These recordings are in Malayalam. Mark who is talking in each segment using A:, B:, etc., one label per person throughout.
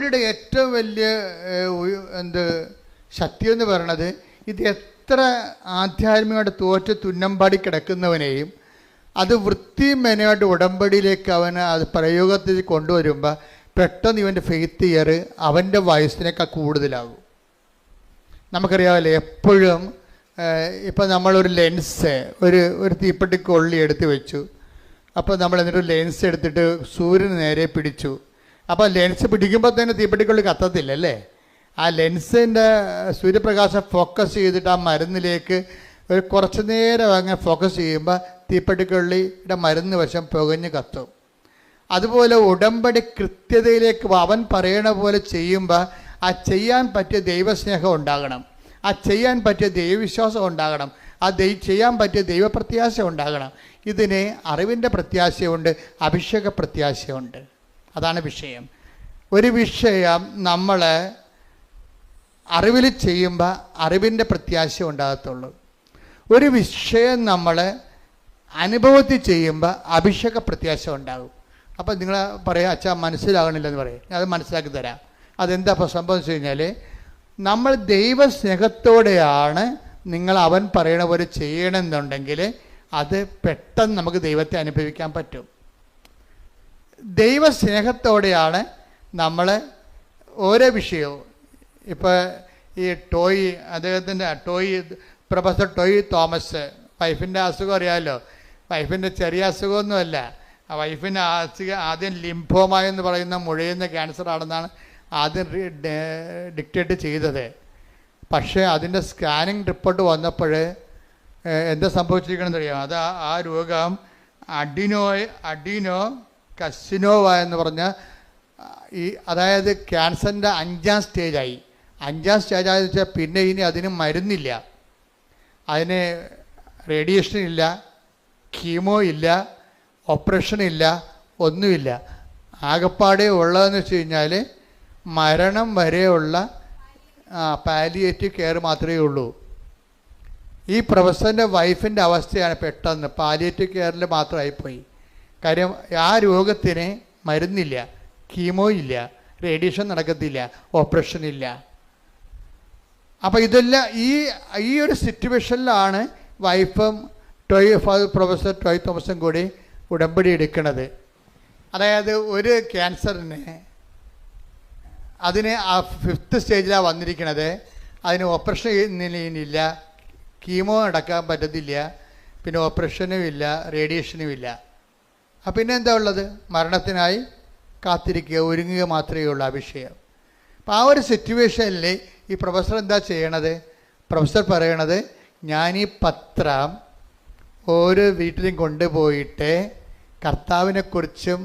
A: ഉടമ്പടിയുടെ ഏറ്റവും വലിയ ശക്തി എന്ന് പറയുന്നത്, ഇത് എത്ര ആധ്യാത്മികമായിട്ട് തോറ്റ് തുന്നമ്പാടി കിടക്കുന്നവനെയും അത് വൃത്തിമെനയായിട്ട് ഉടമ്പടിയിലേക്ക് അവന് അത് പ്രയോഗത്തിൽ കൊണ്ടുവരുമ്പോൾ പെട്ടെന്ന് ഇവൻ്റെ ഫെയ്ത്ത് ഇയർ അവൻ്റെ വയസ്സിനേക്കാൾ കൂടുതലാകും. നമുക്കറിയാമല്ലോ, എപ്പോഴും ഇപ്പം നമ്മളൊരു ലെൻസ് ഒരു തീപ്പെട്ടിക്കൊള്ളി എടുത്ത് വെച്ചു. അപ്പോൾ നമ്മൾ എന്നിട്ട് ലെൻസ് എടുത്തിട്ട് സൂര്യന് നേരെ പിടിച്ചു. അപ്പോൾ ലെൻസ് പിടിക്കുമ്പോൾ തന്നെ തീപ്പെട്ടിക്കൊള്ളി കത്തത്തില്ല അല്ലേ? ആ ലെൻസിൻ്റെ സൂര്യപ്രകാശം ഫോക്കസ് ചെയ്തിട്ട് ആ മരുന്നിലേക്ക് ഒരു കുറച്ച് നേരം അങ്ങനെ ഫോക്കസ് ചെയ്യുമ്പോൾ തീപ്പെട്ടിക്കൊള്ളിയുടെ മരുന്ന് വശം പുകഞ്ഞ് കത്തും. അതുപോലെ ഉടമ്പടി കൃത്യതയിലേക്ക് അവൻ പറയണ പോലെ ചെയ്യുമ്പോൾ ആ ചെയ്യാൻ പറ്റിയ ദൈവസ്നേഹം ഉണ്ടാകണം, ആ ചെയ്യാൻ പറ്റിയ ദൈവവിശ്വാസം ഉണ്ടാകണം, ആ ചെയ്യാൻ പറ്റിയ ദൈവപ്രത്യാശ ഉണ്ടാകണം. ഇതിന് അറിവിൻ്റെ പ്രത്യാശയുണ്ട്, അഭിഷേക പ്രത്യാശയുണ്ട്. അതാണ് വിഷയം. ഒരു വിഷയം നമ്മൾ അറിവിൽ ചെയ്യുമ്പോൾ അറിവിൻ്റെ പ്രത്യാശ ഉണ്ടാകത്തുള്ളൂ. ഒരു വിഷയം നമ്മൾ അനുഭവത്തിൽ ചെയ്യുമ്പോൾ അഭിഷേക പ്രത്യാശ ഉണ്ടാകും. അപ്പം നിങ്ങൾ പറയാം, അച്ഛാ മനസ്സിലാകണില്ലെന്ന് പറയും. അത് മനസ്സിലാക്കി തരാം. അതെന്താ ഇപ്പോൾ സംഭവം വെച്ച് കഴിഞ്ഞാൽ, നമ്മൾ ദൈവസ്നേഹത്തോടെയാണ് നിങ്ങൾ അവൻ പറയണ പോലെ ചെയ്യണമെന്നുണ്ടെങ്കിൽ അത് പെട്ടെന്ന് നമുക്ക് ദൈവത്തെ അനുഭവിക്കാൻ പറ്റും. ദൈവസ്നേഹത്തോടെയാണ് നമ്മൾ ഓരോ വിഷയവും. ഇപ്പോൾ ഈ അദ്ദേഹത്തിൻ്റെ പ്രൊഫസർ ടോയ് തോമസ്, വൈഫിൻ്റെ അസുഖം അറിയാമല്ലോ. വൈഫിൻ്റെ ചെറിയ അസുഖമൊന്നുമല്ല. ആ വൈഫിൻ്റെ അസുഖം ആദ്യം ലിംഫോമ എന്ന് പറയുന്ന മുഴയുന്ന ക്യാൻസർ ആണെന്നാണ് ആദ്യം ഡിക്റ്റേറ്റ് ചെയ്തത്. പക്ഷേ അതിൻ്റെ സ്കാനിങ് റിപ്പോർട്ട് വന്നപ്പോൾ എന്താ സംഭവിച്ചിരിക്കണമെന്ന് അറിയാം. അത് ആ രോഗം അഡിനോ കസിനോവ എന്ന് പറഞ്ഞ അതായത് ക്യാൻസറിൻ്റെ 5ാം സ്റ്റേജായി. 5ാം സ്റ്റേജായെന്ന് വെച്ചാൽ പിന്നെ ഇനി അതിന് മരുന്നില്ല, അതിന് റേഡിയേഷൻ ഇല്ല, കീമോ ഇല്ല, ഓപ്പറേഷൻ ഇല്ല, ഒന്നുമില്ല. ആകപ്പാടെ ഉള്ളതെന്ന് വെച്ച് കഴിഞ്ഞാൽ മരണം വരെയുള്ള പാലിയേറ്റീവ് കെയർ മാത്രമേ ഉള്ളൂ. ഈ പ്രൊഫസറിൻ്റെ വൈഫിൻ്റെ അവസ്ഥയാണ് പെട്ടെന്ന് പാലിയേറ്റീവ് കെയറിൽ മാത്രമായിപ്പോയി. കാര്യം ആ രോഗത്തിന് മരുന്നില്ല, കീമോ ഇല്ല, റേഡിയേഷൻ നടക്കത്തില്ല, ഓപ്പറേഷൻ ഇല്ല. അപ്പോൾ ഇതെല്ലാം ഈ ഒരു സിറ്റുവേഷനിലാണ് വൈഫും പ്രൊഫസർ ടോയ് തോമസും കൂടി ഉടമ്പടി എടുക്കുന്നത്. അതായത് ഒരു ക്യാൻസറിന് അതിന് ആ 5th സ്റ്റേജിലാണ് വന്നിരിക്കുന്നത്. അതിന് ഓപ്പറേഷൻ ഇല്ല, കീമോ നടക്കാൻ പറ്റത്തില്ല, പിന്നെ ഓപ്പറേഷനും ഇല്ല, റേഡിയേഷനും ഇല്ല. അപ്പം പിന്നെ എന്താ ഉള്ളത്? മരണത്തിനായി കാത്തിരിക്കുക, ഒരുങ്ങുക മാത്രമേ ഉള്ളൂ ആ വിഷയം. അപ്പം ആ ഒരു സിറ്റുവേഷനിൽ ഈ പ്രൊഫസർ എന്താ ചെയ്യണത്? പ്രൊഫസർ പറയണത്, ഞാൻ ഈ പത്രം ഓരോ വീട്ടിലും കൊണ്ടുപോയിട്ട് കർത്താവിനെക്കുറിച്ചും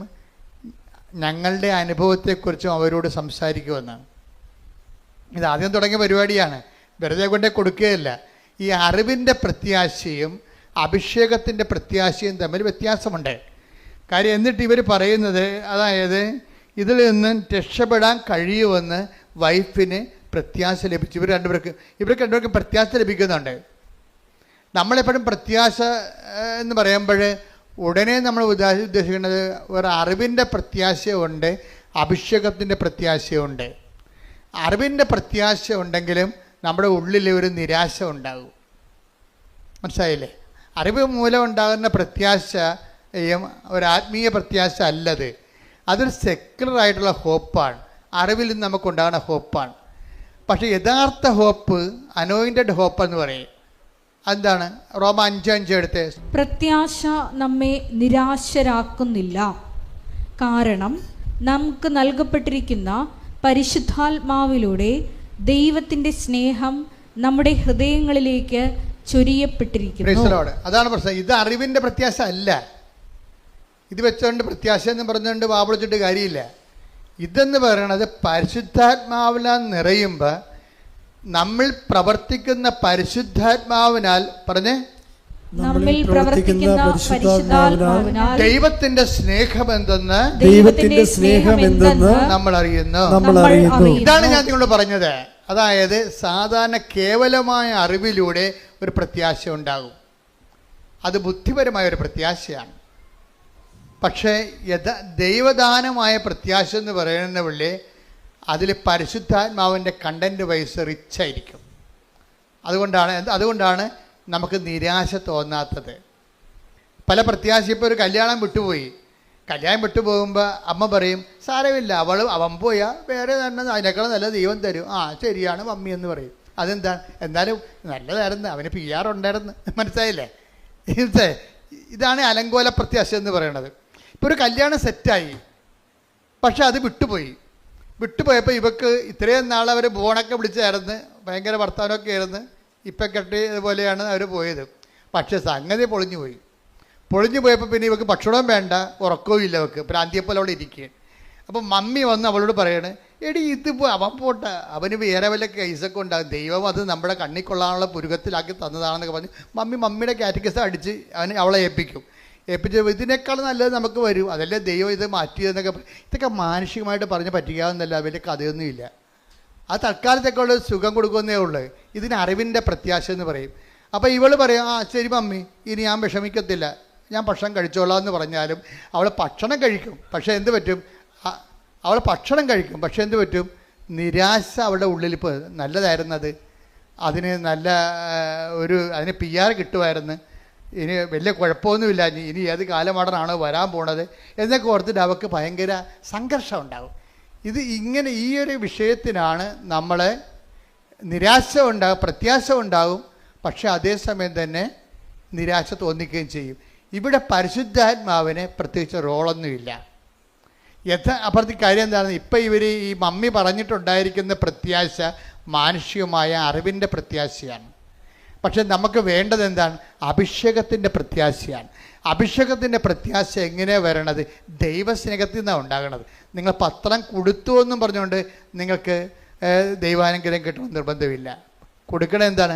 A: ഞങ്ങളുടെ അനുഭവത്തെക്കുറിച്ചും അവരോട് സംസാരിക്കുമെന്നാണ്. ഇത് ആദ്യം തുടങ്ങിയ പരിപാടിയാണ്, വെറുതെ കൊണ്ടേ കൊടുക്കുകയല്ല. ഈ അറിവിൻ്റെ പ്രത്യാശയും അഭിഷേകത്തിൻ്റെ പ്രത്യാശയും തമ്മിൽ വ്യത്യാസമുണ്ട്. കാര്യം എന്നിട്ട് ഇവർ പറയുന്നത്, അതായത് ഇതിൽ നിന്ന് രക്ഷപ്പെടാൻ കഴിയുമെന്ന് വൈഫിന് പ്രത്യാശ ലഭിച്ചു. ഇവർക്ക് രണ്ടുപേർക്കും പ്രത്യാശ ലഭിക്കുന്നുണ്ട്. നമ്മളെപ്പോഴും പ്രത്യാശ എന്ന് പറയുമ്പോൾ ഉടനെ നമ്മൾ ഉദ്ദേശിക്കുന്നത് ഒരു അറിവിൻ്റെ പ്രത്യാശയുണ്ട്, അഭിഷേകത്തിൻ്റെ പ്രത്യാശയുണ്ട്. അറിവിൻ്റെ പ്രത്യാശ ഉണ്ടെങ്കിലും നമ്മുടെ ഉള്ളിൽ ഒരു നിരാശ ഉണ്ടാകും. മനസ്സിലായില്ലേ? അറിവ് മൂലം ഉണ്ടാകുന്ന പ്രത്യാശയും ഒരു ആത്മീയ പ്രത്യാശ അല്ലത്. അതൊരു സെക്യുലറായിട്ടുള്ള ഹോപ്പാണ്, അറിവിൽ നിന്ന് നമുക്കുണ്ടാകുന്ന ഹോപ്പാണ്. പക്ഷേ യഥാർത്ഥ ഹോപ്പ് അനോയിൻറ്റഡ് ഹോപ്പ് എന്ന് പറയും. എന്താണ്? റോമ 5:5 എടുത്ത്,
B: പ്രത്യാശ നമ്മെ നിരാശരാക്കുന്നില്ല, കാരണം നമുക്ക് നൽകപ്പെട്ടിരിക്കുന്ന പരിശുദ്ധാത്മാവിലൂടെ ദൈവത്തിൻ്റെ സ്നേഹം നമ്മുടെ ഹൃദയങ്ങളിലേക്ക് ചൊരിയപ്പെട്ടിരിക്കുന്നു.
A: അതാണ് പ്രശ്നം. ഇത് അറിവിൻ്റെ പ്രത്യാശ അല്ല. ഇത് വെച്ചുകൊണ്ട് പ്രത്യാശ എന്ന് പറഞ്ഞുകൊണ്ട് വാപിളിച്ചിട്ട് കാര്യമില്ല. ഇതെന്ന് പറയണത് പരിശുദ്ധാത്മാവിനാൽ നിറയുമ്പോൾ നമ്മൾ പ്രവർത്തിക്കുന്ന പരിശുദ്ധാത്മാവിനാൽ
B: നമ്മിൽ പ്രവർത്തിക്കുന്ന പരിശുദ്ധാത്മാവിനാൽ
A: ദൈവത്തിന്റെ സ്നേഹമെന്തെന്ന് നമ്മൾ അറിയുന്നു. ഇതാണ് ഞാൻ നിങ്ങളോട് പറഞ്ഞത്. അതായത് സാധാരണ കേവലമായ അറിവിലൂടെ ഒരു പ്രത്യാശ ഉണ്ടാകും, അത് ബുദ്ധിപരമായ ഒരു പ്രത്യാശയാണ്. പക്ഷേ ദൈവദാനമായ പ്രത്യാശ എന്ന് പറയുന്ന പുള്ളി അതിൽ പരിശുദ്ധാത്മാവിൻ്റെ കണ്ടൻറ്റ് വൈസ് റിച്ചായിരിക്കും. അതുകൊണ്ടാണ് നമുക്ക് നിരാശ തോന്നാത്തത്. പല പ്രത്യാശ, ഇപ്പോൾ ഒരു കല്യാണം വിട്ടുപോകുമ്പോൾ അമ്മ പറയും സാരമില്ല, അവൻ പോയാൽ വേറെ തന്നെ അതിനേക്കാളും നല്ല ദൈവം തരും. ശരിയാണ് മമ്മി എന്ന് പറയും. അതെന്താണ്? എന്നാലും നല്ലതായിരുന്നു, അവന് PR ഉണ്ടായിരുന്നു. മനസ്സിലായില്ലേ? ഇതാണ് അലങ്കോല പ്രത്യാശ എന്ന് പറയുന്നത്. ഇപ്പോൾ ഒരു കല്യാണം സെറ്റായി, പക്ഷെ അത് വിട്ടുപോയപ്പോൾ ഇവക്ക് ഇത്രയും നാൾ അവർ ബോണൊക്കെ വിളിച്ചായിരുന്നു, ഭയങ്കര വർത്തമാനമൊക്കെ ആയിരുന്നു, ഇപ്പം കെട്ടിയതുപോലെയാണ് അവർ പോയത്. പക്ഷെ സംഗതി പൊളിഞ്ഞു പോയപ്പോൾ പിന്നെ ഇവക്ക് ഭക്ഷണവും വേണ്ട, ഉറക്കവും ഇല്ല, അവൾക്ക് പ്രാന്തിയെപ്പോലെ അവിടെ ഇരിക്കുകയാണ്. അപ്പം മമ്മി വന്ന് അവളോട് പറയണേ, എടി ഇതിപ്പോൾ അവൻ പോട്ടെ, അവന് വേറെ വല്ല കേസൊക്കെ ഉണ്ടാകും, ദൈവം അത് നമ്മുടെ കണ്ണിൽ കൊള്ളാനുള്ള പുരുകത്തിലാക്കി തന്നതാണെന്നൊക്കെ പറഞ്ഞ് മമ്മിയുടെ കാറ്റഗറിസ് അടിച്ച് അവളെ ഏൽപ്പിച്ചു. ഇതിനേക്കാൾ നല്ലത് നമുക്ക് വരും, അതല്ലേ ദൈവം ഇത് മാറ്റിയതെന്നൊക്കെ. ഇതൊക്കെ മാനുഷികമായിട്ട് പറഞ്ഞ് പറ്റിക്കാവുന്നല്ല, വലിയ കഥയൊന്നുമില്ല. അത് തൽക്കാലത്തേക്കുള്ള സുഖം കൊടുക്കുന്നേ ഉള്ളൂ. ഇതിന് അറിവിൻ്റെ പ്രത്യാശ എന്ന് പറയും. അപ്പോൾ ഇവൾ പറയും, ശരി മമ്മി, ഇനി ഞാൻ വിഷമിക്കത്തില്ല, ഞാൻ ഭക്ഷണം കഴിച്ചോളാം എന്ന് പറഞ്ഞാലും അവൾ ഭക്ഷണം കഴിക്കും. പക്ഷേ എന്ത് പറ്റും? നിരാശ അവളുടെ ഉള്ളിൽ. ഇപ്പോൾ നല്ലതായിരുന്നത്, അതിന് അതിന് PR കിട്ടുമായിരുന്നു, ഇനി വലിയ കുഴപ്പമൊന്നുമില്ല, ഇനി ഏത് കാലമാടനാണോ വരാൻ പോണത് എന്നൊക്കെ ഓർത്തിട്ട് അവൾക്ക് ഭയങ്കര സംഘർഷം ഉണ്ടാകും. ഇങ്ങനെ ഈ ഒരു വിഷയത്തിനാണ് നമ്മൾ നിരാശ ഉണ്ടാകും, പ്രത്യാശ ഉണ്ടാകും, പക്ഷെ അതേസമയം തന്നെ നിരാശ തോന്നിക്കുകയും ചെയ്യും. ഇവിടെ പരിശുദ്ധാത്മാവിന് പ്രത്യേകിച്ച് റോളൊന്നുമില്ല. അപ്പുറത്തെ കാര്യം എന്താണ്? ഇപ്പം ഈ മമ്മി പറഞ്ഞിട്ടുണ്ടായിരിക്കുന്ന പ്രത്യാശ മാനുഷികമായ അറിവിൻ്റെ പ്രത്യാശയാണ്. പക്ഷെ നമുക്ക് വേണ്ടത് എന്താണ്? അഭിഷേകത്തിൻ്റെ പ്രത്യാശയാണ്. അഭിഷേകത്തിൻ്റെ പ്രത്യാശ എങ്ങനെയാണ് വരണത്? ദൈവസ്നേഹത്തിൽ നിന്നാണ് ഉണ്ടാകണത്. നിങ്ങൾ പത്രം കൊടുത്തു എന്നും പറഞ്ഞുകൊണ്ട് നിങ്ങൾക്ക് ദൈവാനുഗ്രഹം കിട്ടണമെന്ന് നിർബന്ധമില്ല. കൊടുക്കണം എന്താണ്?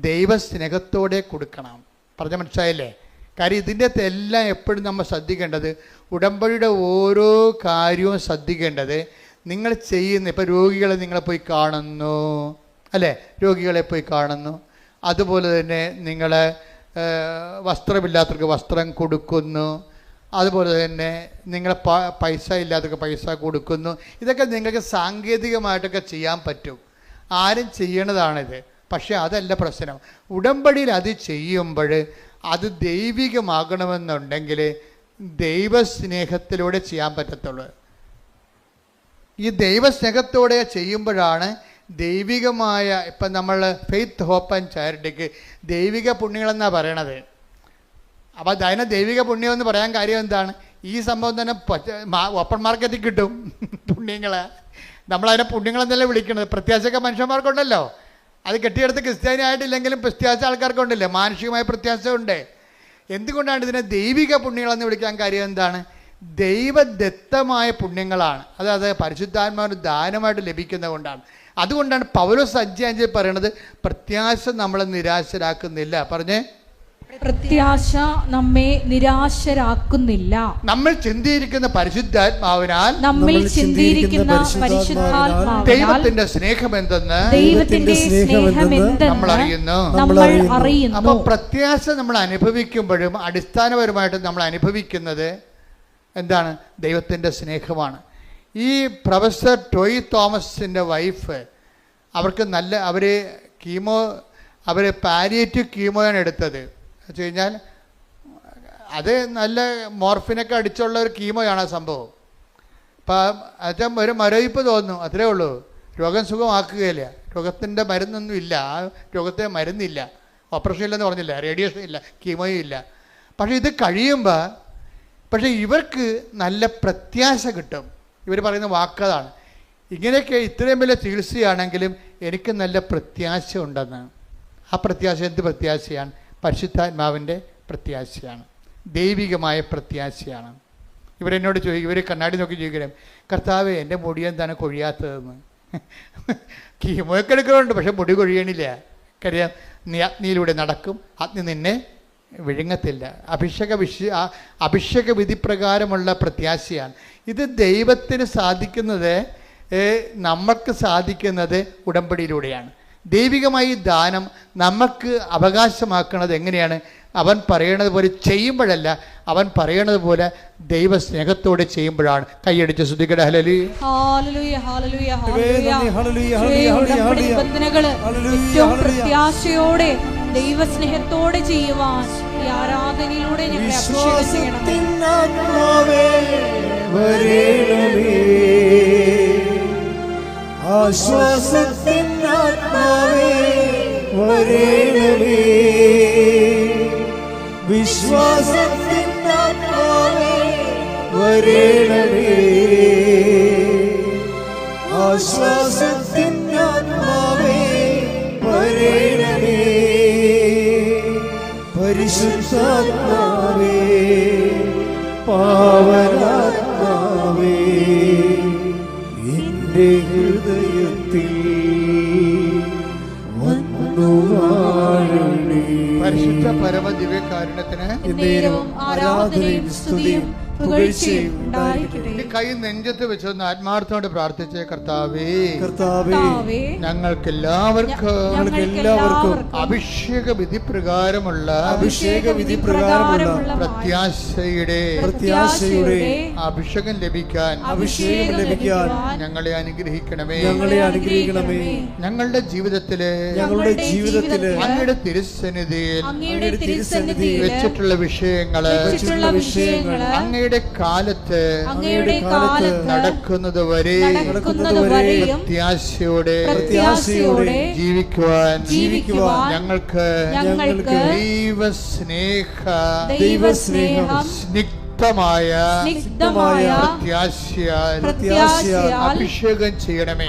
A: ദൈവസ്നേഹത്തോടെ കൊടുക്കണം. പറഞ്ഞ മനസ്സിലായില്ലേ? കാര്യം ഇതിൻ്റെ എല്ലാം എപ്പോഴും നമ്മൾ ശ്രദ്ധിക്കേണ്ടത്, ഉടമ്പടിയുടെ ഓരോ കാര്യവും ശ്രദ്ധിക്കേണ്ടത് നിങ്ങൾ ചെയ്യുന്ന. ഇപ്പോൾ രോഗികളെ നിങ്ങളെ പോയി കാണുന്നു, അല്ലേ? രോഗികളെ പോയി കാണുന്നു. അതുപോലെ തന്നെ നിങ്ങൾ വസ്ത്രമില്ലാത്തവർക്ക് വസ്ത്രം കൊടുക്കുന്നു. അതുപോലെ തന്നെ നിങ്ങൾ പൈസ ഇല്ലാത്തവർക്ക് പൈസ കൊടുക്കുന്നു. ഇതൊക്കെ നിങ്ങൾക്ക് സാങ്കേതികമായിട്ടൊക്കെ ചെയ്യാൻ പറ്റും, ആരും ചെയ്യണതാണിത്. പക്ഷേ അതല്ല പ്രശ്നം. ഉടമ്പടിയിൽ അത് ചെയ്യുമ്പോൾ അത് ദൈവികമാകണമെന്നുണ്ടെങ്കിൽ ദൈവസ്നേഹത്തിലൂടെ ചെയ്യാൻ പറ്റത്തുള്ളൂ. ഈ ദൈവസ്നേഹത്തോടെ ചെയ്യുമ്പോഴാണ് ദൈവികമായ, ഇപ്പം നമ്മൾ ഫെയ്ത്ത്, ഹോപ്പ് ആൻഡ് ചാരിറ്റിക്ക് ദൈവിക പുണ്യങ്ങളെന്നാണ് പറയണത്. അപ്പോൾ അതിനെ ദൈവിക പുണ്യം എന്ന് പറയാൻ കാര്യം എന്താണ്? ഈ സംഭവം തന്നെ ഓപ്പൺ മാർക്കറ്റിൽ കിട്ടും പുണ്യങ്ങളെ. നമ്മളതിനെ പുണ്യങ്ങളെന്നല്ലേ വിളിക്കുന്നത്. പ്രത്യാശയൊക്കെ മനുഷ്യന്മാർക്കുണ്ടല്ലോ, അത് കെട്ടിയെടുത്ത് ക്രിസ്ത്യാനി ആയിട്ടില്ലെങ്കിലും പ്രത്യാശ ആൾക്കാർക്കുണ്ടല്ലേ, മാനുഷികമായ പ്രത്യാശ ഉണ്ട്. എന്തുകൊണ്ടാണ് ഇതിനെ ദൈവിക പുണ്യങ്ങളെന്ന് വിളിക്കാൻ കാര്യം എന്താണ്? ദൈവദത്തമായ പുണ്യങ്ങളാണ്. അതായത് പരിശുദ്ധാത്മാവിന് ദാനമായിട്ട് ലഭിക്കുന്നത് കൊണ്ടാണ്. അതുകൊണ്ടാണ് പൗലോസ് 5:5 പറയണത്, പ്രത്യാശ നമ്മളെ നിരാശരാക്കുന്നില്ല. പറഞ്ഞേ,
B: പ്രത്യാശ നമ്മെ നിരാശരാക്കുന്നില്ല.
A: നമ്മൾ ചിന്തിയിരിക്കുന്ന പരിശുദ്ധാത്മാവിനാൽ, ദൈവത്തിന്റെ സ്നേഹമെന്തെന്ന് നമ്മൾ അറിയുന്നു. അപ്പൊ പ്രത്യാശ നമ്മൾ അനുഭവിക്കുമ്പോഴും അടിസ്ഥാനപരമായിട്ട് നമ്മൾ അനുഭവിക്കുന്നത് എന്താണ്? ദൈവത്തിന്റെ സ്നേഹമാണ്. ഈ പ്രൊഫസർ ടോയ് തോമസിൻ്റെ വൈഫ്, അവർക്ക് അവർ പാലിയേറ്റീവ് കീമോയാണ് എടുത്തത്. വെച്ച് കഴിഞ്ഞാൽ അത് നല്ല മോർഫിനൊക്കെ അടിച്ചുള്ള ഒരു കീമോയാണ് ആ സംഭവം. അപ്പം അത് ഒരു മരവിപ്പ് തോന്നുന്നു, അത്രേ ഉള്ളൂ. രോഗം സുഖമാക്കുകയില്ല. രോഗത്തിൻ്റെ മരുന്നൊന്നും ഇല്ല, ആ രോഗത്തിന് മരുന്നില്ല, ഓപ്പറേഷൻ ഇല്ലെന്ന് പറഞ്ഞില്ല, റേഡിയേഷൻ ഇല്ല, കീമോയും ഇല്ല. പക്ഷേ ഇത് കഴിയുമ്പോൾ ഇവർക്ക് നല്ല പ്രത്യാശ കിട്ടും. ഇവർ പറയുന്ന വാക്കതാണ്, ഇങ്ങനെയൊക്കെ ഇത്രയും വലിയ ചികിത്സയാണെങ്കിലും എനിക്ക് നല്ല പ്രത്യാശ ഉണ്ടെന്ന്. ആ പ്രത്യാശ എന്ത് പ്രത്യാശയാണ്? പരിശുദ്ധാത്മാവിൻ്റെ പ്രത്യാശയാണ്, ദൈവികമായ പ്രത്യാശയാണ്. ഇവരെന്നോട് ഇവർ കണ്ണാടി നോക്കി ചോദിക്കണം, കർത്താവേ എൻ്റെ മുടി എന്താണ് കൊഴിയാത്തതെന്ന്. കീമോയൊക്കെ എടുക്കുന്നുണ്ട്, പക്ഷെ മുടി കൊഴിയണില്ല. കാര്യം നീ അഗ്നിയിലൂടെ നടക്കും, അഗ്നി നിന്നെ വിഴുങ്ങത്തില്ല. അഭിഷേക വിധിപ്രകാരമുള്ള പ്രത്യാശയാണ്. ഇത് ദൈവത്തിന് സാധിക്കുന്നത്, നമുക്ക് സാധിക്കുന്നത് ഉടമ്പടിയിലൂടെയാണ്. ദൈവികമായി ദാനം നമുക്ക് അവകാശമാക്കുന്നത് എങ്ങനെയാണ്? അവൻ പറയണത് പോലെ ചെയ്യുമ്പോഴല്ല, അവൻ പറയണത് പോലെ ദൈവസ്നേഹത്തോടെ ചെയ്യുമ്പോഴാണ്. കൈയടിച്ച് സ്തുതിക്കട്ടെ. ഹല്ലേലൂയ.
B: നിബന്ധനകള് ഏറ്റവും പ്രത്യാശയോടെ ദൈവസ്നേഹത്തോടെ ചെയ്യുവാൻ ഈ ആരാധനയിലൂടെ ഞങ്ങളെ അഭിഷേകം ചെയ്യണമേ.
C: ആശ്വാസത്തിൻ ആത്മാവേ വരേണമേ, വിശ്വാസത്തിൻ ആത്മാവേ വരേണമേ, ആശ്വാസത്തിൻ ആത്മാവേ വരേണമേ, പരിശുദ്ധാത്മാവേ പാവനാത്മാവേ എന്റെ ഹൃദയത്തിൽ വന്നു വാഴണേ.
A: പരിശുദ്ധ പരമ ദിവ്യകാരുണ്യത്തിന്
B: എന്നേരവും ആരാധനയും സ്തുതിയും പുകഴ്ചയും ഉണ്ടായിരിക്കട്ടെ.
A: കൈ നെഞ്ചത്ത് വെച്ചൊന്ന് ആത്മാർത്ഥത്തോടെ പ്രാർത്ഥിച്ചേ. കർത്താവേ,
B: കർത്താവേ,
A: ഞങ്ങൾക്കെല്ലാവർക്കും അഭിഷേക വിധി പ്രകാരമുള്ള പ്രത്യാശയുടെ അഭിഷേകം ലഭിക്കാൻ ഞങ്ങളെ അനുഗ്രഹിക്കണമേ. ഞങ്ങളുടെ ജീവിതത്തില് അങ്ങയുടെ തിരുസന്നിധിയിൽ വെച്ചിട്ടുള്ള വിഷയങ്ങള് അങ്ങയുടെ കാലത്ത് നടക്കുന്നത് വരെ പ്രത്യാശയോടെ ജീവിക്കുവാൻ ഞങ്ങൾക്ക് ദൈവസ്നേഹം സ്നിഗ്ധമായ പ്രത്യാശയാൽ അഭിഷേകം ചെയ്യണമേ.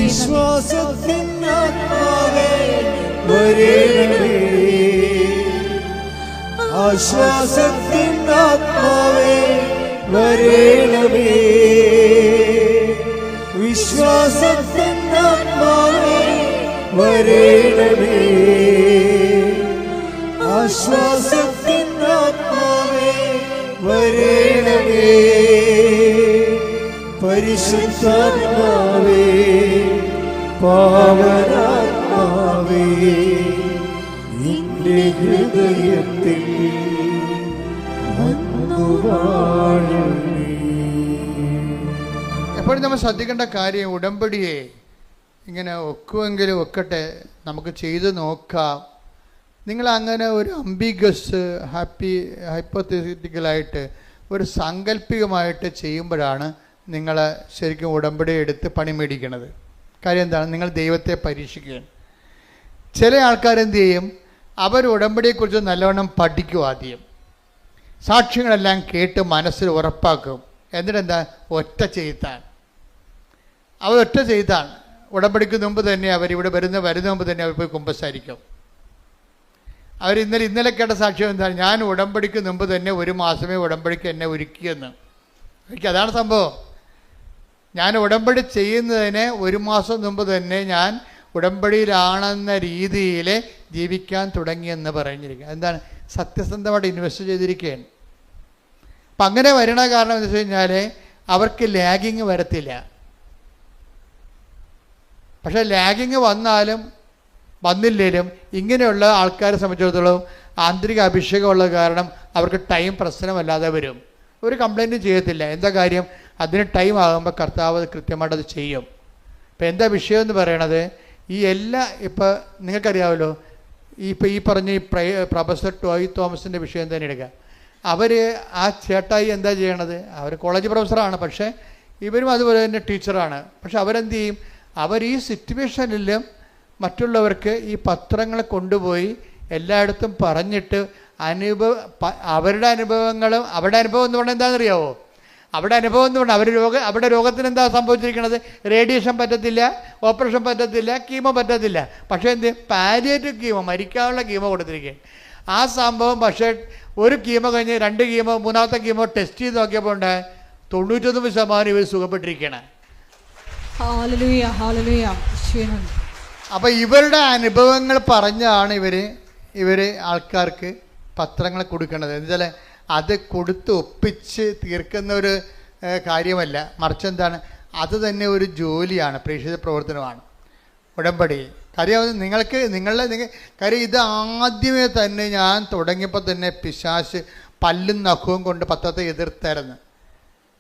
C: വിശ്വാസത്തിൻ ആത്മാവേ വരേണമേ, ആശ്വാസത്തിൻ ആത്മാവേ വരേണമേ, വിശ്വാസത്തിൻ ആത്മാവേ വരേണമേ, ആശ്വാസത്തിൻ ആത്മാവേ വരേണമേ, പരിശുദ്ധാത്മാവേ പാവനാത്മാവേ എന്റെ ഹൃദയത്തിൽ വന്നു വാഴണേ.
A: എപ്പോഴും നമ്മൾ ശ്രദ്ധിക്കേണ്ട കാര്യം, ഉടമ്പടിയെ ഇങ്ങനെ ഒക്കുമെങ്കിലും ഒക്കട്ടെ, നമുക്ക് ചെയ്ത് നോക്കാം. നിങ്ങൾ അങ്ങനെ ഒരു അംബിഗസ് ഹൈപ്പോത്തറ്റിക്കലായിട്ട് ഒരു സാങ്കല്പികമായിട്ട് ചെയ്യുമ്പോഴാണ് നിങ്ങൾ ശരിക്കും ഉടമ്പടി എടുത്ത് പണി മേടിക്കണത്. കാര്യം എന്താണ്? നിങ്ങൾ ദൈവത്തെ പരീക്ഷിക്കുകയാണ്. ചില ആൾക്കാരെന്ത് ചെയ്യും? അവർ ഉടമ്പടിയെക്കുറിച്ച് നല്ലവണ്ണം പഠിക്കും. ആദ്യം സാക്ഷ്യങ്ങളെല്ലാം കേട്ട് മനസ്സിൽ ഉറപ്പാക്കും. എന്നിട്ടെന്താ? ഒറ്റ ചെയ്താണ്. അവർ ഒറ്റ ചെയ്താണ്. ഉടമ്പടിക്ക് മുമ്പ് തന്നെ അവരിവിടെ വരുന്ന മുമ്പ് തന്നെ അവർ പോയി കുമ്പസാരിക്കും. അവർ ഇന്നലെ കേട്ട സാക്ഷ്യം എന്താണ്? ഞാൻ ഉടമ്പടിക്ക് മുമ്പ് തന്നെ 1 മാസമേ ഉടമ്പടിക്ക് എന്നെ ഒരുക്കിയെന്ന്. അതാണ് സംഭവം. ഞാൻ ഉടമ്പടി ചെയ്യുന്നതിന് 1 മാസം മുമ്പ് തന്നെ ഞാൻ ഉടമ്പടിയിലാണെന്ന രീതിയിൽ ജീവിക്കാൻ തുടങ്ങിയെന്ന് പറഞ്ഞിരിക്കുക. എന്താണ്? സത്യസന്ധമായിട്ട് ഇൻവെസ്റ്റ് ചെയ്തിരിക്കുകയാണ്. അപ്പം അങ്ങനെ വരണ കാരണം എന്ന് വെച്ച് കഴിഞ്ഞാൽ അവർക്ക് ലാഗിങ് വരത്തില്ല. പക്ഷേ ലാഗിങ് വന്നില്ലേലും ഇങ്ങനെയുള്ള ആൾക്കാരെ സംബന്ധിച്ചിടത്തോളം ആന്തരിക അഭിഷേകമുള്ള കാരണം അവർക്ക് ടൈം പ്രശ്നമല്ലാതെ വരും. ഒരു കംപ്ലൈൻറ്റും ചെയ്യത്തില്ല. എന്താ കാര്യം? അതിന് ടൈം ആകുമ്പോൾ കർത്താവ് കൃത്യമായിട്ട് അത് ചെയ്യും. ഇപ്പം എന്താ വിഷയം എന്ന് പറയണത്? ഇപ്പോൾ നിങ്ങൾക്കറിയാമല്ലോ, ഈ പറഞ്ഞ പ്രൊഫസർ ടോയ് തോമസിൻ്റെ വിഷയം തന്നെ എടുക്കുക. അവർ ആ ചേട്ടായി എന്താ ചെയ്യണത്? അവർ കോളേജ് പ്രൊഫസറാണ്, പക്ഷേ ഇവരും അതുപോലെ തന്നെ ടീച്ചറാണ്. പക്ഷെ അവരെന്ത് ചെയ്യും? അവർ ഈ സിറ്റുവേഷനിലും മറ്റുള്ളവർക്ക് ഈ പത്രങ്ങൾ കൊണ്ടുപോയി എല്ലായിടത്തും പറഞ്ഞിട്ട് അവരുടെ അനുഭവങ്ങളും അവരുടെ അനുഭവം എന്ന് പറഞ്ഞാൽ എന്താണെന്നറിയാവോ? അവിടെ അനുഭവം എന്ന് പറഞ്ഞാൽ അവരുടെ രോഗത്തിന് എന്താ സംഭവിച്ചിരിക്കുന്നത്? റേഡിയേഷൻ പറ്റത്തില്ല, ഓപ്പറേഷൻ പറ്റത്തില്ല, കീമോ പറ്റത്തില്ല. പക്ഷേ എന്ത്? പാലിയേറ്റീവ് കീമോ, മരിക്കാനുള്ള കീമോ കൊടുത്തിരിക്കുക. ആ സംഭവം പക്ഷേ ഒരു കീമോ കഴിഞ്ഞ് 2 കീമോ 3ാമത്തെ കീമോ ടെസ്റ്റ് ചെയ്ത് നോക്കിയപ്പോൾ ഉണ്ട് 99% ഇവർ സുഖപ്പെട്ടിരിക്കണം. അപ്പോൾ ഇവരുടെ അനുഭവങ്ങൾ പറഞ്ഞാണ് ഇവർ ആൾക്കാർക്ക് പത്രങ്ങൾ കൊടുക്കുന്നത്. എന്നുവെച്ചാൽ അത് കൊടുത്ത് ഒപ്പിച്ച് തീർക്കുന്ന ഒരു കാര്യമല്ല. മറിച്ച് എന്താണ്? അത് തന്നെ ഒരു ജോലിയാണ്, പ്രേക്ഷിത പ്രവർത്തനമാണ് ഉടമ്പടി. കാര്യം കാര്യം ഇത് ആദ്യമേ തന്നെ ഞാൻ തുടങ്ങിയപ്പോൾ തന്നെ പിശാച് പല്ലും നഖവും കൊണ്ട് പത്രത്തെ എതിർത്തായിരുന്നു.